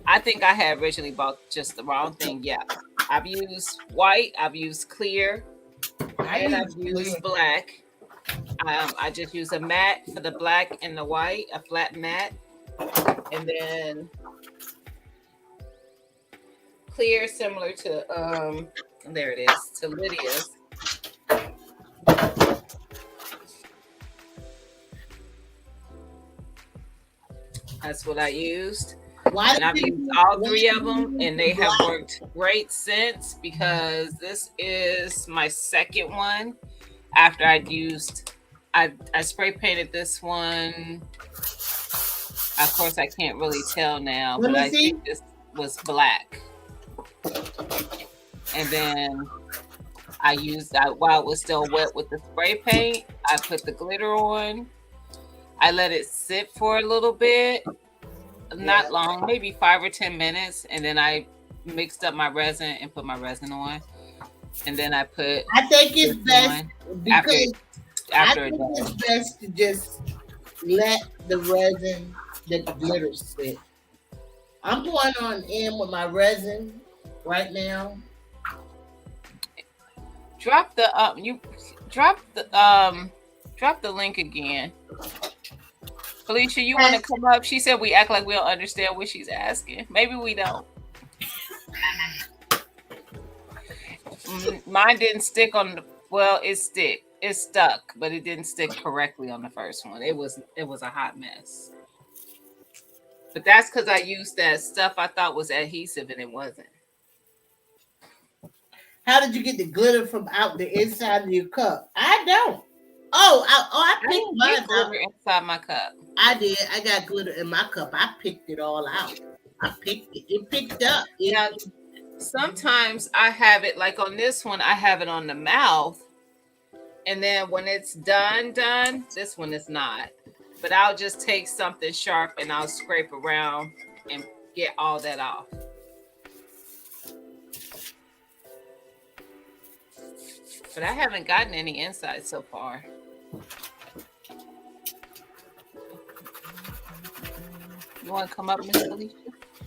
I think I had originally bought just the wrong thing. Yeah. I've used white. I've used clear. And I've used black. I just use a matte for the black and the white, a flat matte. And then clear, similar to there it is, to Lydia's. That's what I used. And I've used all three of them, and they have worked great since, because this is my second one after I'd used, I spray painted this one. Of course, I can't really tell now, but I think this was black. And then I used that while it was still wet with the spray paint. I put the glitter on. I let it sit for a little bit, not long, maybe 5 or 10 minutes. And then I mixed up my resin and put my resin on. And then I put. I think it's best because after I think it's best to just let the resin, let the glitter sit. I'm going on in with my resin right now. Drop the drop the link again. Felicia, you want to come up? She said we act like we don't understand what she's asking. Maybe we don't. Mine didn't stick on the, well, it stuck, but it didn't stick correctly on the first one. It was a hot mess. But that's because I used that stuff I thought was adhesive and it wasn't. How did you get the glitter from out the inside of your cup? I don't. I picked mine out. Glitter inside my cup. I did. I got glitter in my cup. I picked it all out. I picked it. It picked up. Now, sometimes I have it, like on this one, I have it on the mouth. And then when it's done, this one is not. But I'll just take something sharp and I'll scrape around and get all that off. But I haven't gotten any insight so far. You want to come up, Miss Alicia?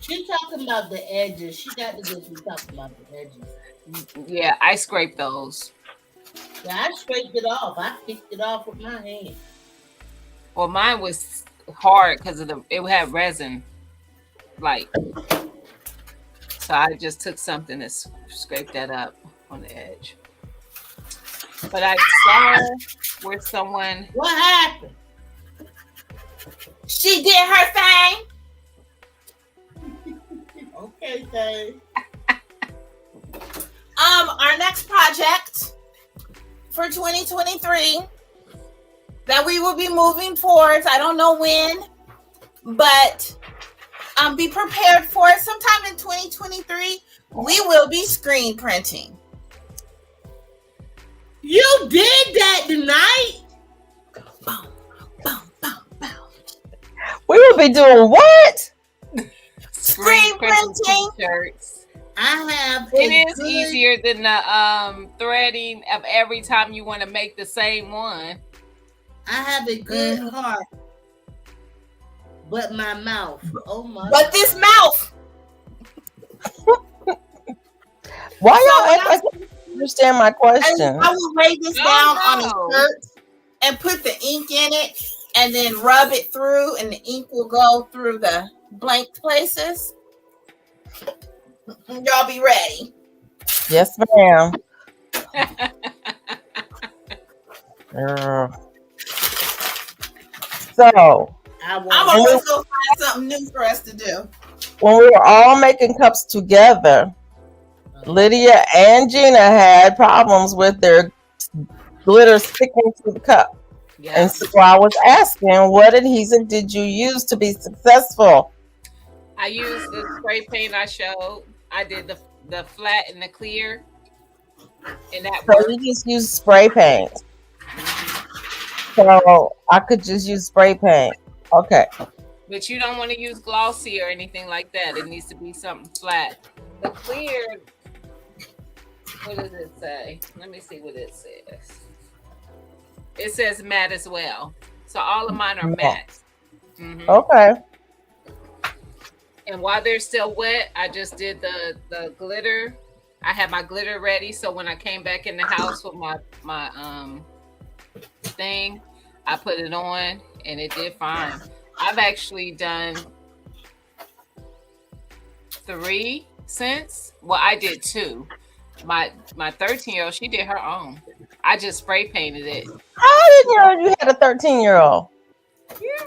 She talking about the edges. She got to get you talking about the edges. Yeah, I scraped those. Yeah, I scraped it off. I picked it off with my hand. Well, mine was hard because it had resin, like. So I just took something to scrape that up on the edge. But I saw where someone. What happened? She did her thing. Okay, Dave. Our next project for 2023 that we will be moving towards. I don't know when, but be prepared for it. Sometime in 2023, we will be screen printing. You did that tonight? Boom, boom, boom, boom. We will be doing what? Screen printing. T-shirts. I have. It is easier than the threading of every time you want to make the same one. I have a good heart, but my mouth. Oh my! But this mouth. Why y'all act like you don't understand my question? I will lay this down on a shirt and put the ink in it, and then rub it through, and the ink will go through the blank places. Y'all be ready. Yes, ma'am. So I'm always gonna find something new for us to do. when we were all making cups together, Lydia and Gina had problems with their glitter sticking to the cup. Yeah. And so I was asking, what adhesive did you use to be successful? I used the spray paint I showed. I did the flat and the clear, and that So worked. you just use spray paint. So I could just use spray paint. Okay. But you don't want to use glossy or anything like that. It needs to be something flat. The clear, what does it say? Let me see what it says. It says matte as well. So all of mine are matte. Mhm. Okay. And while they're still wet, I just did the glitter. I had my glitter ready, so when I came back in the house with my thing, I put it on and it did fine. I've actually done 3 since. Well, I did 2. My 13-year-old, she did her own. I just spray painted it. How did you know you had a 13-year-old?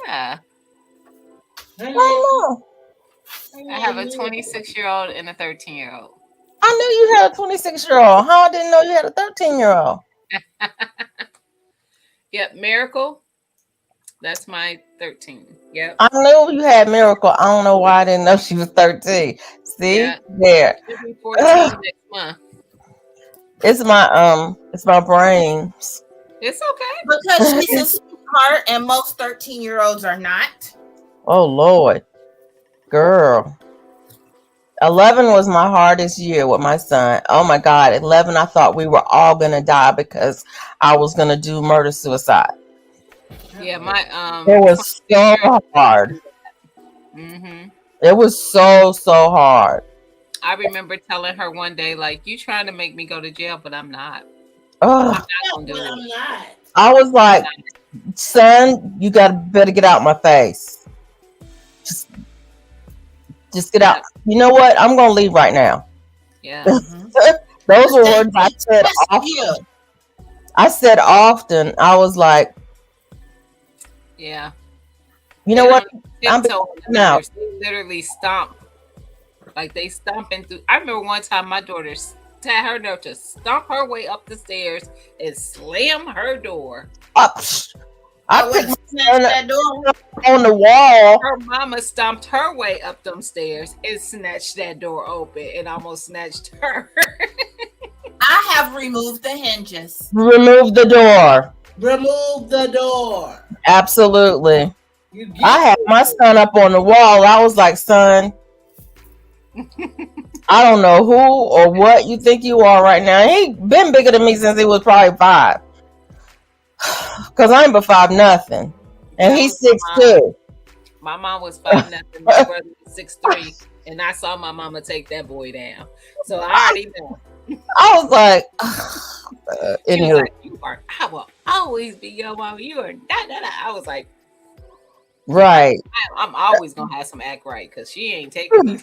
Yeah. Oh, no. I have a 26-year-old and a 13-year-old. I knew you had a 26-year-old. How I didn't know you had a 13-year-old? Yep, Miracle. That's my 13. Yep. I knew you had Miracle. I don't know why I didn't know she was 13. See? Yeah. There. She'll be 14 next month. It's my brains. It's okay. Because she's a sweetheart, and most 13-year-olds are not. Oh Lord. Girl. 11 was my hardest year with my son. Oh my God. 11, I thought we were all gonna die because I was gonna do murder suicide. Yeah, my It was so hard. Mm-hmm. It was so hard. I remember telling her one day, like, you trying to make me go to jail, but I'm not. Ugh. I'm not gonna do I'm it. not. I was like, son, you better get out my face. Just get out. You know what? I'm gonna leave right now. Yeah. Those were words I said often. I said often. I was like, Yeah. you know what? I'm now. They literally stomp. Like they stomping through. I remember one time my daughter had her nerve to stomp her way up the stairs and slam her door. Up. I picked that door on the wall. Her mama stomped her way up them stairs and snatched that door open and almost snatched her. I have removed the hinges. Remove the door. Remove the door. Absolutely. You get I had my son up on the wall. I was like, son, I don't know who or what you think you are right now. He been bigger than me since he was probably 5. Cause I ain't but 5 nothing, and That he's was my 6'2". mom. My mom was 5 nothing. My brother was 6'3", and I saw my mama take that boy down. So I already know. I was like, She was anywho, like, "You are. I will always be your mama. You are da da da." I was like, right. I'm always gonna have some act right because she ain't taking me.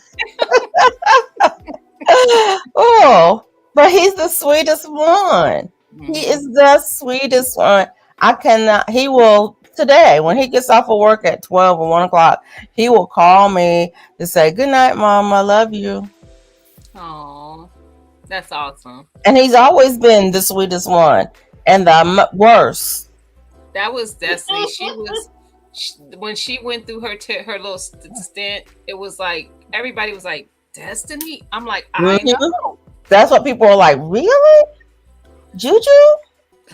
Oh, but he's the sweetest one. He is Mhm. the sweetest one. I cannot. He will today when he gets off of work at 12 or 1 o'clock. He will call me to say good night, Mom. I love you. Oh, that's awesome. And he's always been the sweetest one and the worst. That was Destiny. When she went through her little stint. It was like everybody was like, "Destiny." I'm like, I Mhm. know. That's what people are like. Really, Juju?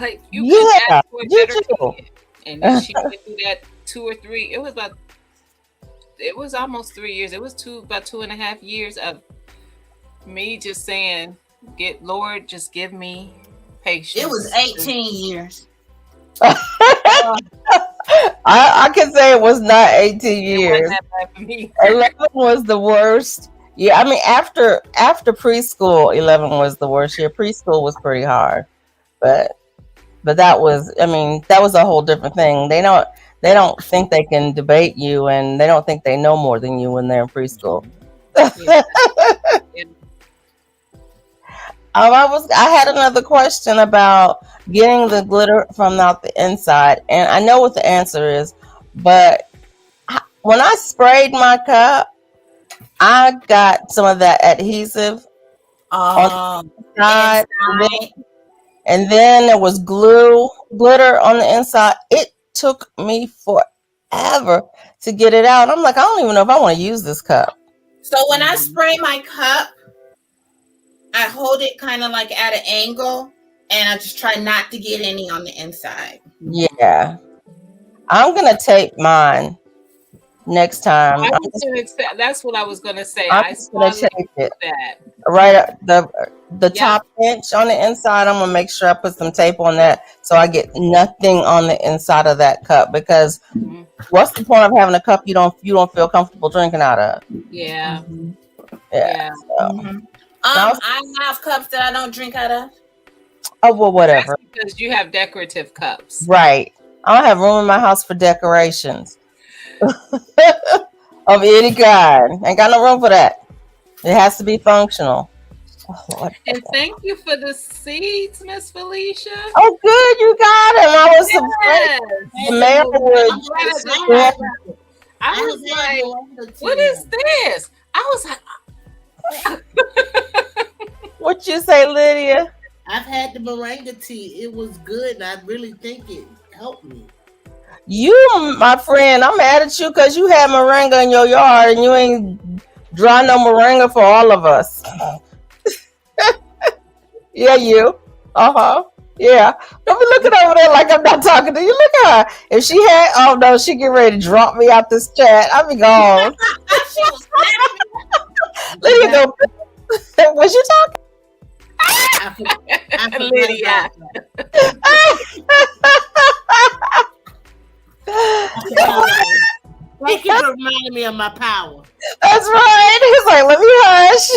Like you couldn't Yeah, ask for a better Juju. kid. And then she went through that 2 or 3. It was almost 3 years. It was about 2.5 years of me just saying, "Get Lord, just give me patience." It was 18 years. I can say it was not 18 It years. wasn't that bad for me. 11 was the worst. Yeah, I mean after preschool, 11 was the worst year. Preschool was pretty hard, but that was, I mean, that was a whole different thing. They don't think they can debate you, and they don't think they know more than you when they're in preschool. Yeah. Yeah. I had another question about getting the glitter from out the inside, and I know what the answer is, but when I sprayed my cup, I got some of that adhesive on the side, Inside. and then there was glitter on the inside. It took me forever to get it out. I'm like, I don't even know if I want to use this cup. So when I spray my cup, I hold it kind of like at an angle, and I just try not to get any on the inside. Yeah, I'm gonna tape mine next time. I was gonna say, that's what I was gonna say. I'm I just saw gonna that. tape it right at the Yep. top inch on the inside. I'm gonna make sure I put some tape on that so I get nothing on the inside of that cup, because Mhm. what's the point of having a cup you don't feel comfortable drinking out of? Yeah. Yeah. Yeah. So, I have cups that I don't drink out of. oh well, whatever. That's because you have decorative cups. Right. I don't have room in my house for decorations of any kind. Ain't got no room for that. It has to be functional. Oh, Lord. And thank you for the seeds, Miss Felicia. Oh, good, you got him. I was Yes. the mayor would. I was like, what is this? I was like, What you say, Lydia? I've had the moringa tea. It was good, and I really think it helped me. You, my friend, I'm mad at you because you had moringa in your yard and you ain't dry no moringa for all of us. Yeah, you. Yeah. Don't be looking over there like I'm not talking to you. Look at her. If she had, oh no, she get ready to drop me out this chat. I'll be gone. She was Lydia go. Was you talking? I forgot Lydia. Thank you for reminding me of my power. That's right. He's like, let me hush.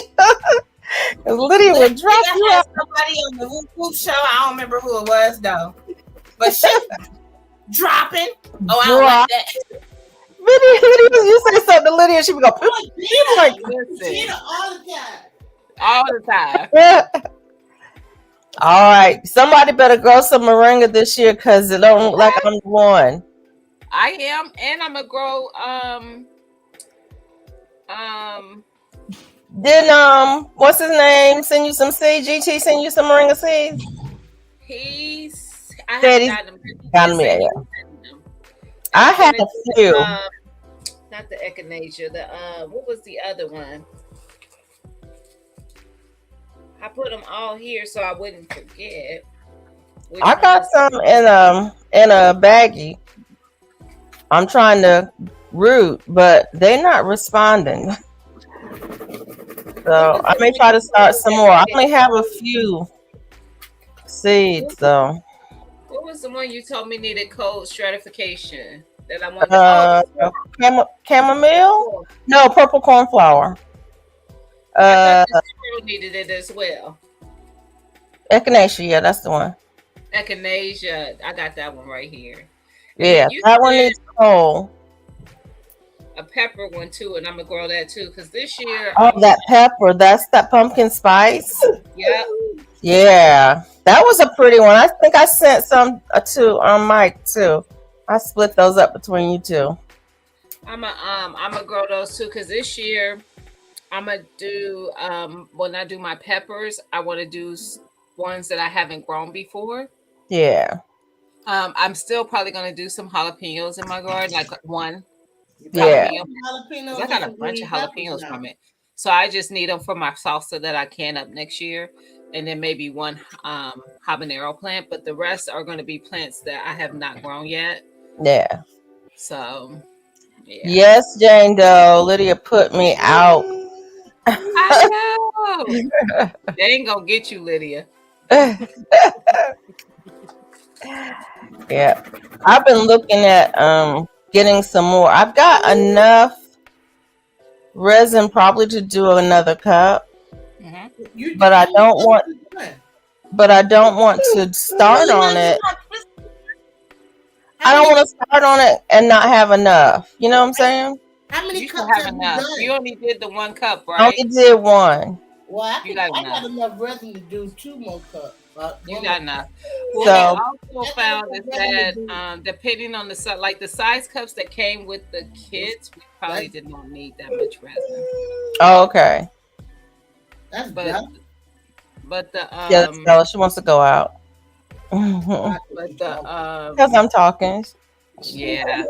Because Lydia would drop you had out. somebody on the Whoop Whoop show. I don't remember who it was though, but she dropping. Oh, I don't like that. Lydia, you say something to Lydia, she would go. Like, Listen, all the time. all the time. all right, somebody better grow some moringa this year because it don't look like I'm the one. I am, and I'm gonna grow. Did what's his name send you some seeds? GT send you some moringa seeds? I Said haven't got him, yeah. I had a few. Not the echinacea. What was the other one? I put them all here so I wouldn't forget. I got some in a baggie. I'm trying to root, but they're not responding. What So is I the may name try to of start some more. I only have a few seeds though. What was the one you told me needed cold stratification that I wanted to? Oh, Uh, chamomile? cool. No, purple cornflower. I thought Uh, the squirrel needed it as well. echinacea. Yeah, that's the one. Echinacea. I got that one right here. And Yeah, then you that one said needs cold. a pepper one too, and I'm gonna grow that too. Cause this year Oh, I'm that pepper. That's that pumpkin spice. yeah, Yeah, that was a pretty one. I think I sent some to Mike too. I split those up between you two. I'm gonna grow those too. Cause this year I'm gonna do when I do my peppers, I want to do ones that I haven't grown before. Yeah, I'm still probably gonna do some jalapenos in my garden, like one You probably yeah, jalapeno. put Because jalapenos I and got a some bunch of green peppers jalapenos now. from it. So I just need them for my salsa that I can up next year. And then maybe one habanero plant. But the rest are going to be plants that I have not grown yet. yeah. So, yeah. Yes, Jane Doe. Lydia put me out. I know. They ain't going to get you, Lydia. Yeah, I've been looking at getting some more. I've got enough resin probably to do another cup, Hmm. You but I how many don't cups want. you doing? But I don't want to start on it. I How don't many want to start on it and not have enough. You know what I'm saying? how many You should cups have have you enough. You done? only did the one cup, I right? only did one. Well, You got I enough. got enough resin to do 2 more cups. You One got more. enough. What we So also I got found enough is resin to that do. depending on the size, like the size cups that came with the kits, we probably That's did not need that much resin. okay. that's But better. but the Yeah, let's go. She wants to go out. Because but the I'm talking. yeah,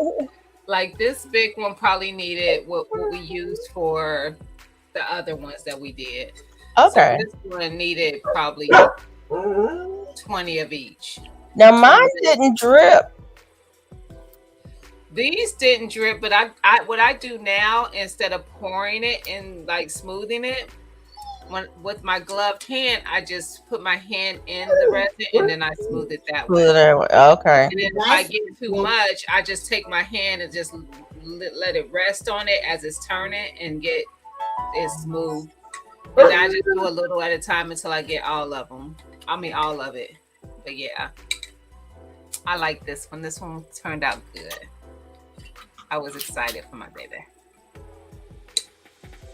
like this big one probably needed what we used for the other ones that we did. So Okay. this one needed probably 20 of each. Now mine 20. didn't drip. These didn't drip, but I what I do now instead of pouring it and like smoothing it, when with my gloved hand, I just put my hand in the resin and then I smooth it that way. Okay. And then if I get too much, I just take my hand and just let it rest on it as it's turning and get it smooth. And then I just do a little at a time until I get all of them. I mean, all of it. But yeah, I like this one. This one turned out good. I was excited for my baby.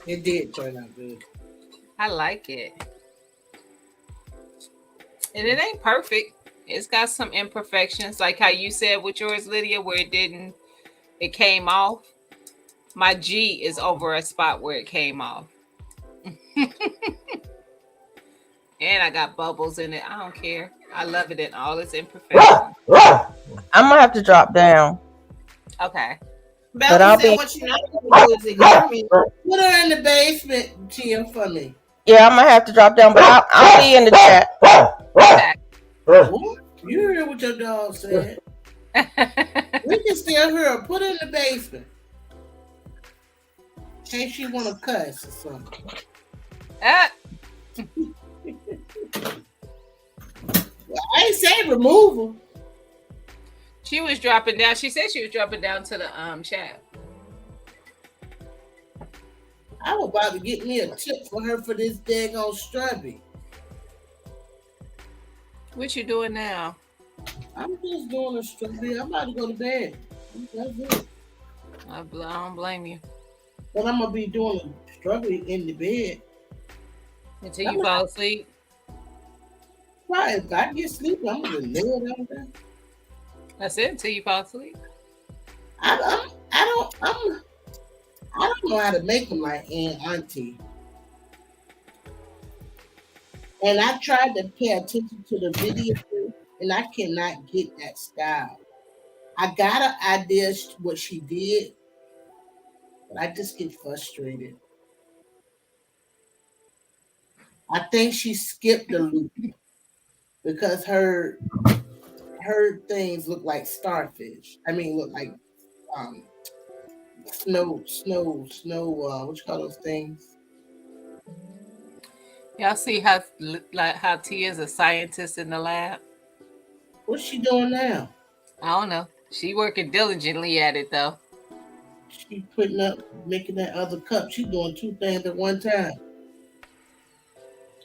It did turn out good. I like it. And it ain't perfect. It's got some imperfections, like how you said with yours, Lydia, where it came off. My G is over a spot where it came off. And I got bubbles in it. I don't care. I love it in all its imperfections. I'm gonna have to drop down. Okay. But I'll Belly said be- what you need to do is ignore me. Put her in the basement, Tim, for me. Yeah, I'm gonna have to drop down, but I'll be in the chat. Okay. What? You heard what your dog said. We can still hear her. Put her in the basement. In case she want to cuss or something. Ah, Well, I ain't say remove her. she was dropping down. She said she was dropping down to the chat. I was about to get me a tip for her for this daggone strawberry. What you doing now? I'm just doing a strawberry. I'm about to go to bed. That's it. I don't blame you. But I'm gonna be doing a strawberry in the bed. Until you fall asleep. Right, if I get sleepy, I'm gonna lay it down there. That's it. Until you fall asleep. I don't know how to make them like Aunt Auntie. And I tried to pay attention to the video, and I cannot get that style. I got an idea what she did, but I just get frustrated. I think she skipped the loop because her things look like starfish. I mean, look like snow. What you call those things? Y'all see how Tia's a scientist in the lab? What's she doing now? I don't know. She working diligently at it though. She putting up, making that other cup. She doing two things at one time.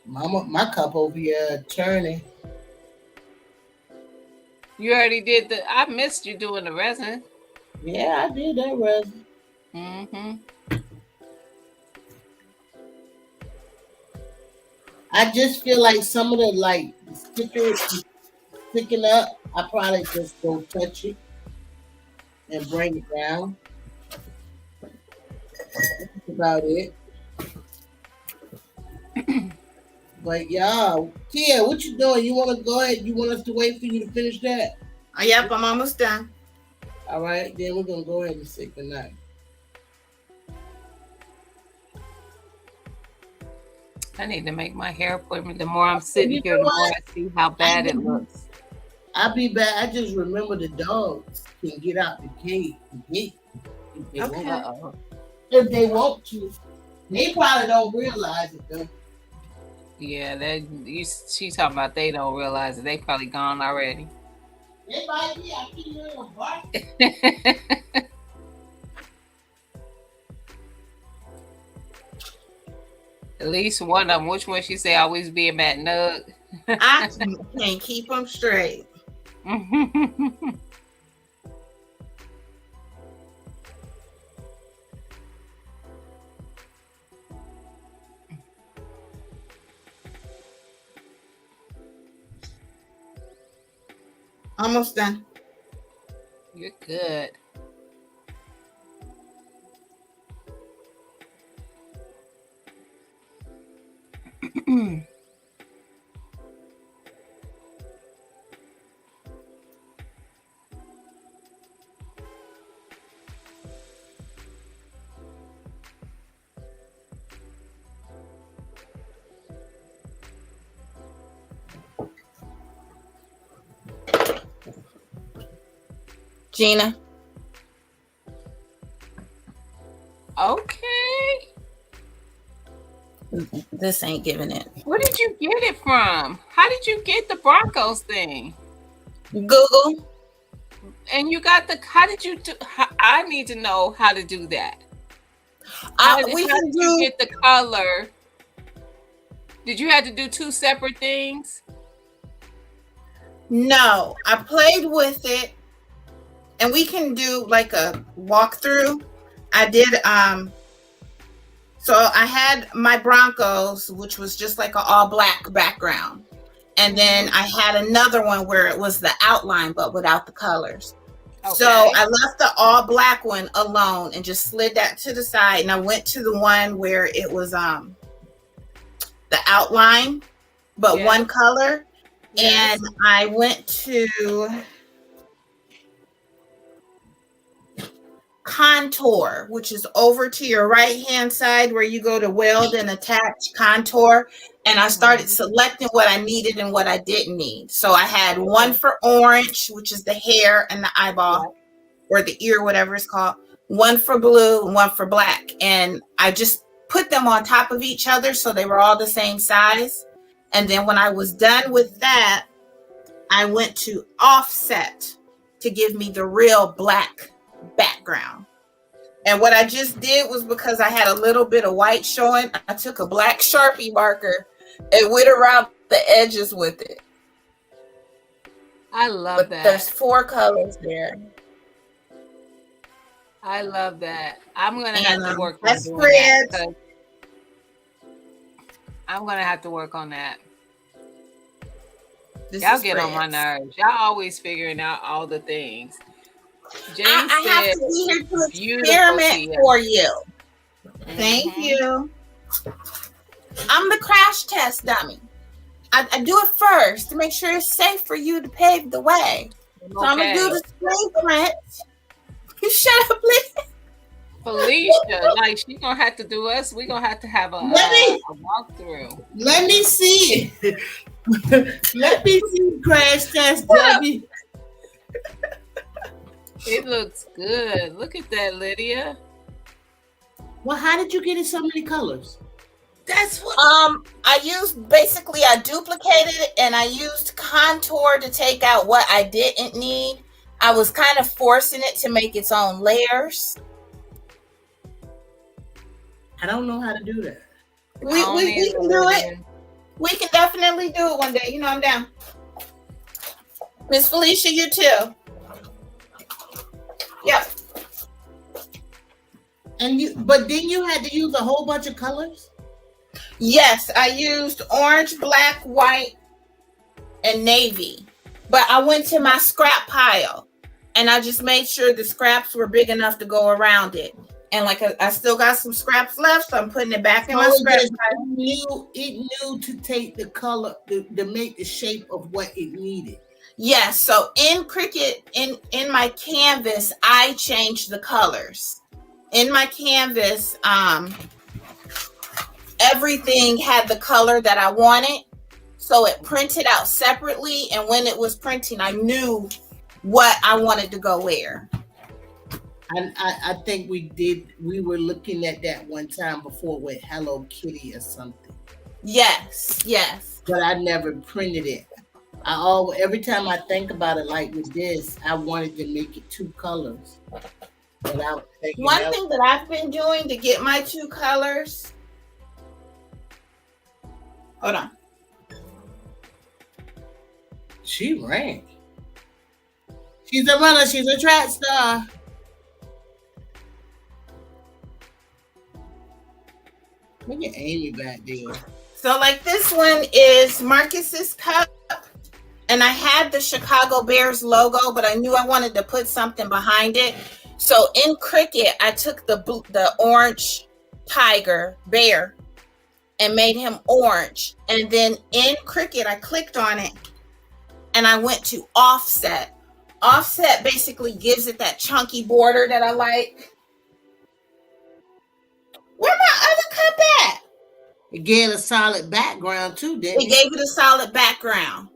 Mama, my cup over here turning. You already did the. I missed you doing the resin. Yeah, I did that resin. Mm-hmm. I just feel like some of the like stickers sticking up. I probably just go touch it and bring it down. That's about it. But y'all, Tia, what you doing? You want to go ahead? You want us to wait for you to finish that? Yep, I'm almost done. All right, then we're gonna go ahead and say goodnight. I need to make my hair appointment. The more I'm sitting here, the more I see how bad it looks. I'll be back. I just remember the dogs can get out the gate. If they Okay. want. If they want to. They probably don't realize it though. Yeah, she's talking about they don't realize it. They probably gone already. They might be. I keep hearing them bark. At least one of them. Which one she say always be a Matt Nug? I can't keep them straight. Almost done. You're good. Gina. Okay. This ain't giving it. Where did you get it from? How did you get the Broncos thing? Google. And you got how did you do? I need to know how to do that. How did you get the color? Did you have to do two separate things? No, I played with it, and we can do like a walkthrough. I did. So I had my Broncos, which was just like an all black background, and then I had another one where it was the outline but without the colors. Okay. So I left the all black one alone and just slid that to the side, and I went to the one where it was the outline but one color. Yes. And I went to Contour, which is over to your right hand side where you go to weld and attach Contour. And I started selecting what I needed and what I didn't need. So I had one for orange, which is the hair and the eyeball or the ear, whatever it's called. One for blue and one for black. And I just put them on top of each other so they were all the same size. And then when I was done with that, I went to offset to give me the real black background. And what I just did was, because I had a little bit of white showing, I took a black Sharpie marker and went around the edges with it. I love that. There's 4 colors there. I love that. I'm going to have to work on doing that. I'm going to have to work on that. Y'all get on my nerves. Y'all always figuring out all the things. James I have to be here to experiment for you. Thank you. I'm the crash test dummy. I do it first to make sure it's safe for you to pave the way. Okay. So I'm going to do the screen print. You shut up, please. Felicia, like, she's going to have to do us. We're going to have a walkthrough. Let me see it. Let me see crash test dummy. It looks good. Look at that, Lydia. Well, how did you get in so many colors? That's what. I duplicated it and I used contour to take out what I didn't need. I was kind of forcing it to make its own layers. I don't know how to do that. We can do it. We can definitely do it one day. You know, I'm down. Miss Felicia, you too. Yep. But then you had to use a whole bunch of colors? Yes, I used orange, black, white, and navy. But I went to my scrap pile and I just made sure the scraps were big enough to go around it. And like I still got some scraps left, so I'm putting it back in my scrap pile. It knew to take the color to make the shape of what it needed. Yes, so in Cricut, in my canvas, I changed the colors. In my canvas, everything had the color that I wanted. So it printed out separately. And when it was printing, I knew what I wanted to go where. I think we were looking at that one time before with Hello Kitty or something. Yes. But I never printed it. Every time I think about it, like with this, I wanted to make it 2 colors. But one thing that I've been doing to get my 2 colors. Hold on. She ran. She's a runner. She's a track star. Look at Amy back there. So like this one is Marcus's cup. And I had the Chicago Bears logo, but I knew I wanted to put something behind it. So in Cricut, I took the orange bear and made him orange. And then in Cricut, I clicked on it and I went to offset. Offset basically gives it that chunky border that I like. Where my other cup at? It gave a solid background too, didn't it? It gave it a solid background.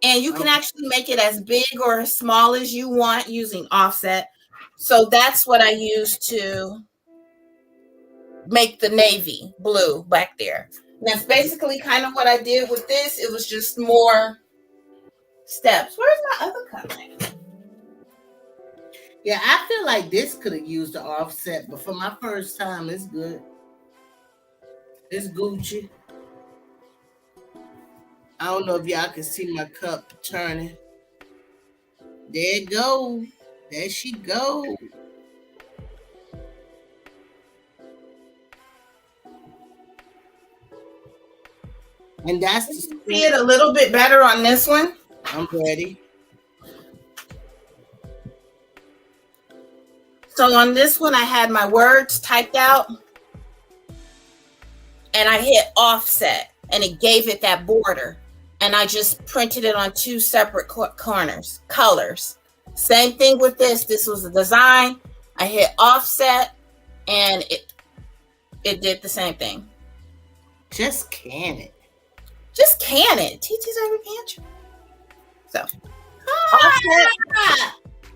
And you can actually make it as big or as small as you want using offset. So that's what I used to make the navy blue back there. And that's basically kind of what I did with this. It was just more steps. Where's my other cup? Yeah, I feel like this could have used the offset, but for my first time, it's good. It's Gucci. I don't know if y'all can see my cup turning. There it go. There she go. And that's the see it a little bit better on this one. I'm ready. So on this one, I had my words typed out and I hit offset and it gave it that border. And I just printed it on 2 separate colors. Same thing with this. This was a design. I hit offset and it did the same thing. Just can it. Just can it. TT's over pantry. So. Offset.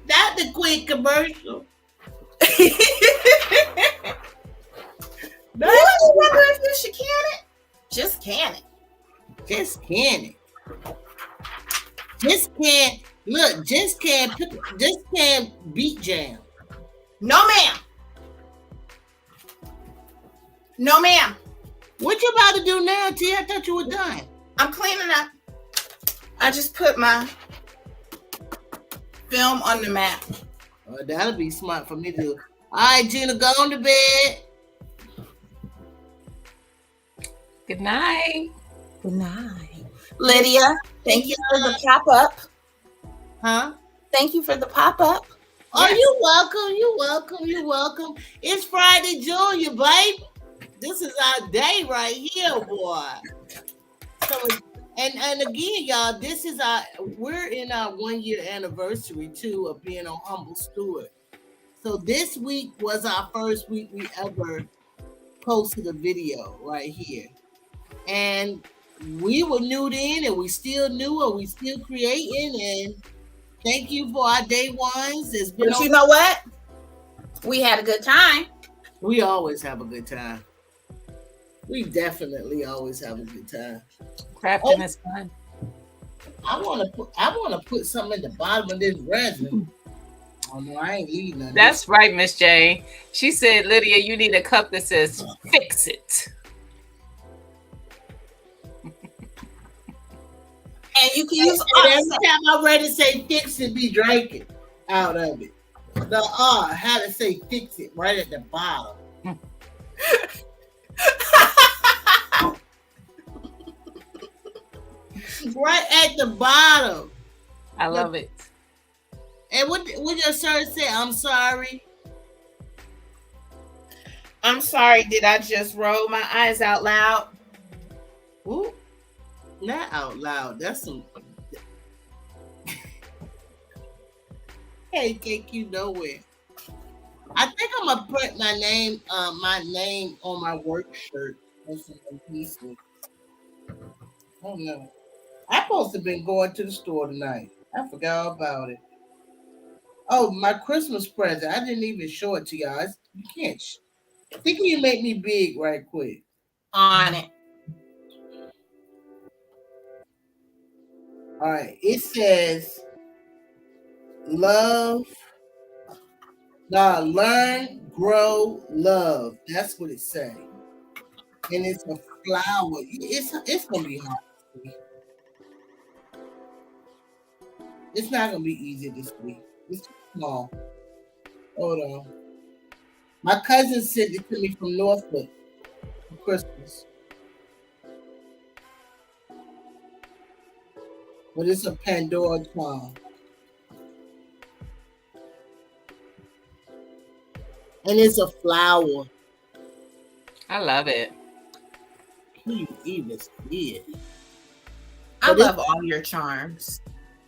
That's the quick commercial. No, you wonder if you should can it? Just can it. Just can it. Just can't look. Just can't beat jam. No, ma'am. No, ma'am. What you about to do now, T? I thought you were done. I'm cleaning up. I just put my film on the map. Oh, that'll be smart for me to do. All right, Gina, go on to bed. Good night. Good night. Lydia, thank you for the pop-up. Huh? Thank you for the pop-up. Oh, yes. You're welcome. You're welcome. You're welcome. It's Friday, Junior, babe. This is our day right here, boy. So, and again, y'all, we're in our 1-year anniversary too of being on Humble Steward. So this week was our first week we ever posted a video right here. And we were new then, and we still new, and we still creating. And thank you for our day ones. It's been but you know what? We had a good time. We always have a good time. We definitely always have a good time. Crafting is fun. I wanna put something at the bottom of this resin. Oh no, I ain't eating none of That's right, Miss Jane. She said, Lydia, you need a cup that says fix it. And you can this. use And every time I read it say fix it, be drinking out of it. The had to say fix it right at the bottom. Right at the bottom. I love it. And what your shirt say? I'm sorry. I'm sorry, did I just roll my eyes out loud? Ooh, not out loud. That's some. Can't take you nowhere. I think I'm gonna put my name on my work shirt or some pieces. Oh no. I'm supposed to have been going to the store tonight. I forgot all about it. Oh, my Christmas present. I didn't even show it to y'all. You can't. Think you make me big right quick. On it. All right. It says love. Nah, learn, grow, love. That's what it says. And it's a flower. It's gonna be hard. It's not gonna be easy this week. It's too small. Hold on. My cousin sent it to me from Norfolk for Christmas. But it's a Pandora charm. And it's a flower. I love it. Can you even see it? I love all your charms.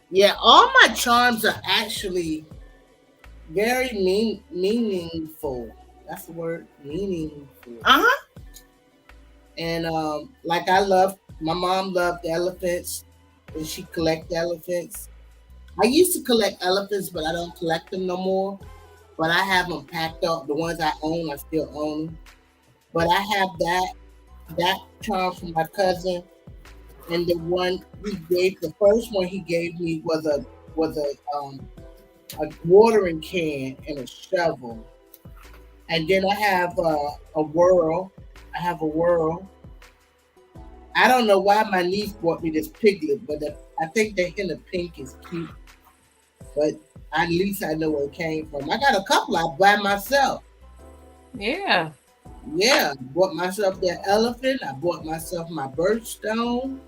Yeah, all my charms are actually very meaningful. That's the word, meaningful. Uh-huh. And like my mom loved elephants, and she collect elephants. I used to collect elephants, but I don't collect them no more. But I have them packed up. The ones I own, I still own them. But I have that charm from my cousin, and the first one he gave me was a watering can and a shovel. And then I have a whirl. I have a whirl. I don't know why my niece bought me this piglet, but I think the hint of pink is cute. But at least I know where it came from. I got a couple I buy myself. Yeah. Yeah, I bought myself that elephant. I bought myself my birthstone.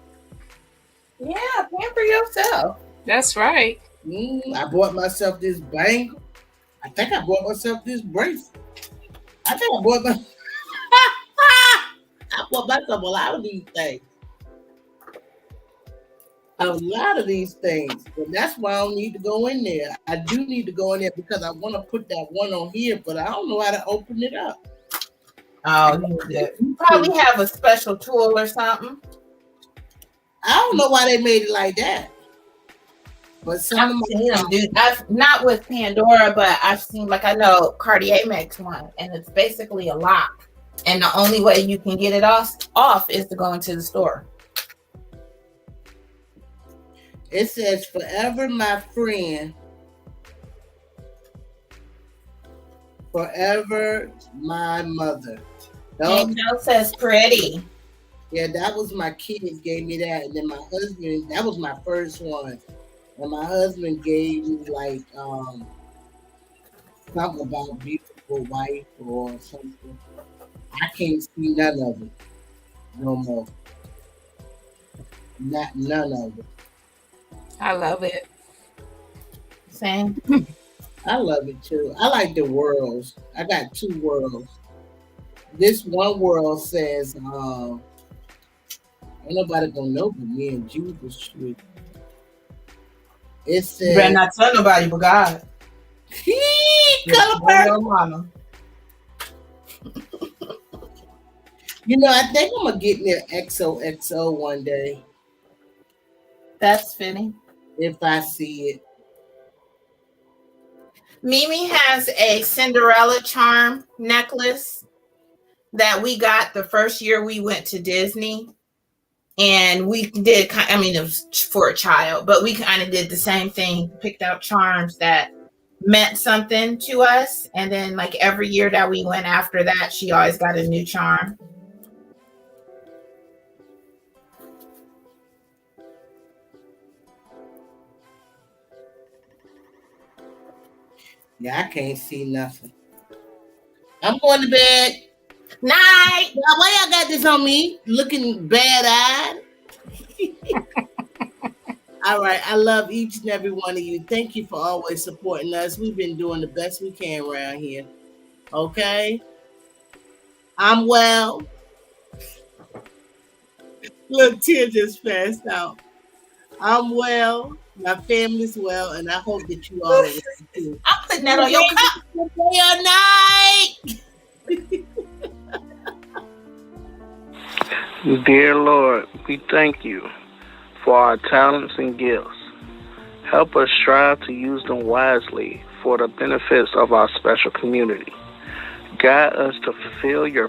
Yeah, pamper yourself. That's right. I bought myself this bangle. I think I bought myself this bracelet. I think I bought myself a lot of these things. A lot of these things. And that's why I don't need to go in there. I do need to go in there because I want to put that one on here, but I don't know how to open it up. Oh, you probably have a special tool or something. I don't know why they made it like that. But some I've seen them, dude. I've not with Pandora, but I've seen, like, I know Cartier makes one, and it's basically a lock. And the only way you can get it off is to go into the store. It says, forever my friend, forever my mother. Angel says pretty. Yeah, that was my kids gave me that. And then my husband, that was my first one. And my husband gave me like something about beautiful wife or something. I can't see none of it no more. None of it. I love it. Same. I love it too. I like the worlds. I got 2 worlds. This one world says, ain't nobody gonna know but me and Judas Street. It says, You better not tell nobody but God. Color purple. Mama. You know, I think I'm gonna get me an XOXO one day That's fitting. if I see it. Mimi has a Cinderella charm necklace that we got the first year we went to Disney. And we did, I mean, it was for a child, but we kind of did the same thing, picked out charms that meant something to us. And then, like, every year that we went after that, she always got a new charm. Yeah, I can't see nothing. I'm going to bed. Night. Now, why y'all got this on me? Looking bad-eyed. All right. I love each and every one of you. Thank you for always supporting us. We've been doing the best we can around here. Okay? I'm well. Look, Tia just passed out. I'm well. My family's well, and I hope that you all are well too. I'm putting that on your cup. Day or night. Dear Lord, we thank you for our talents and gifts. Help us strive to use them wisely for the benefits of our special community. Guide us to fulfill your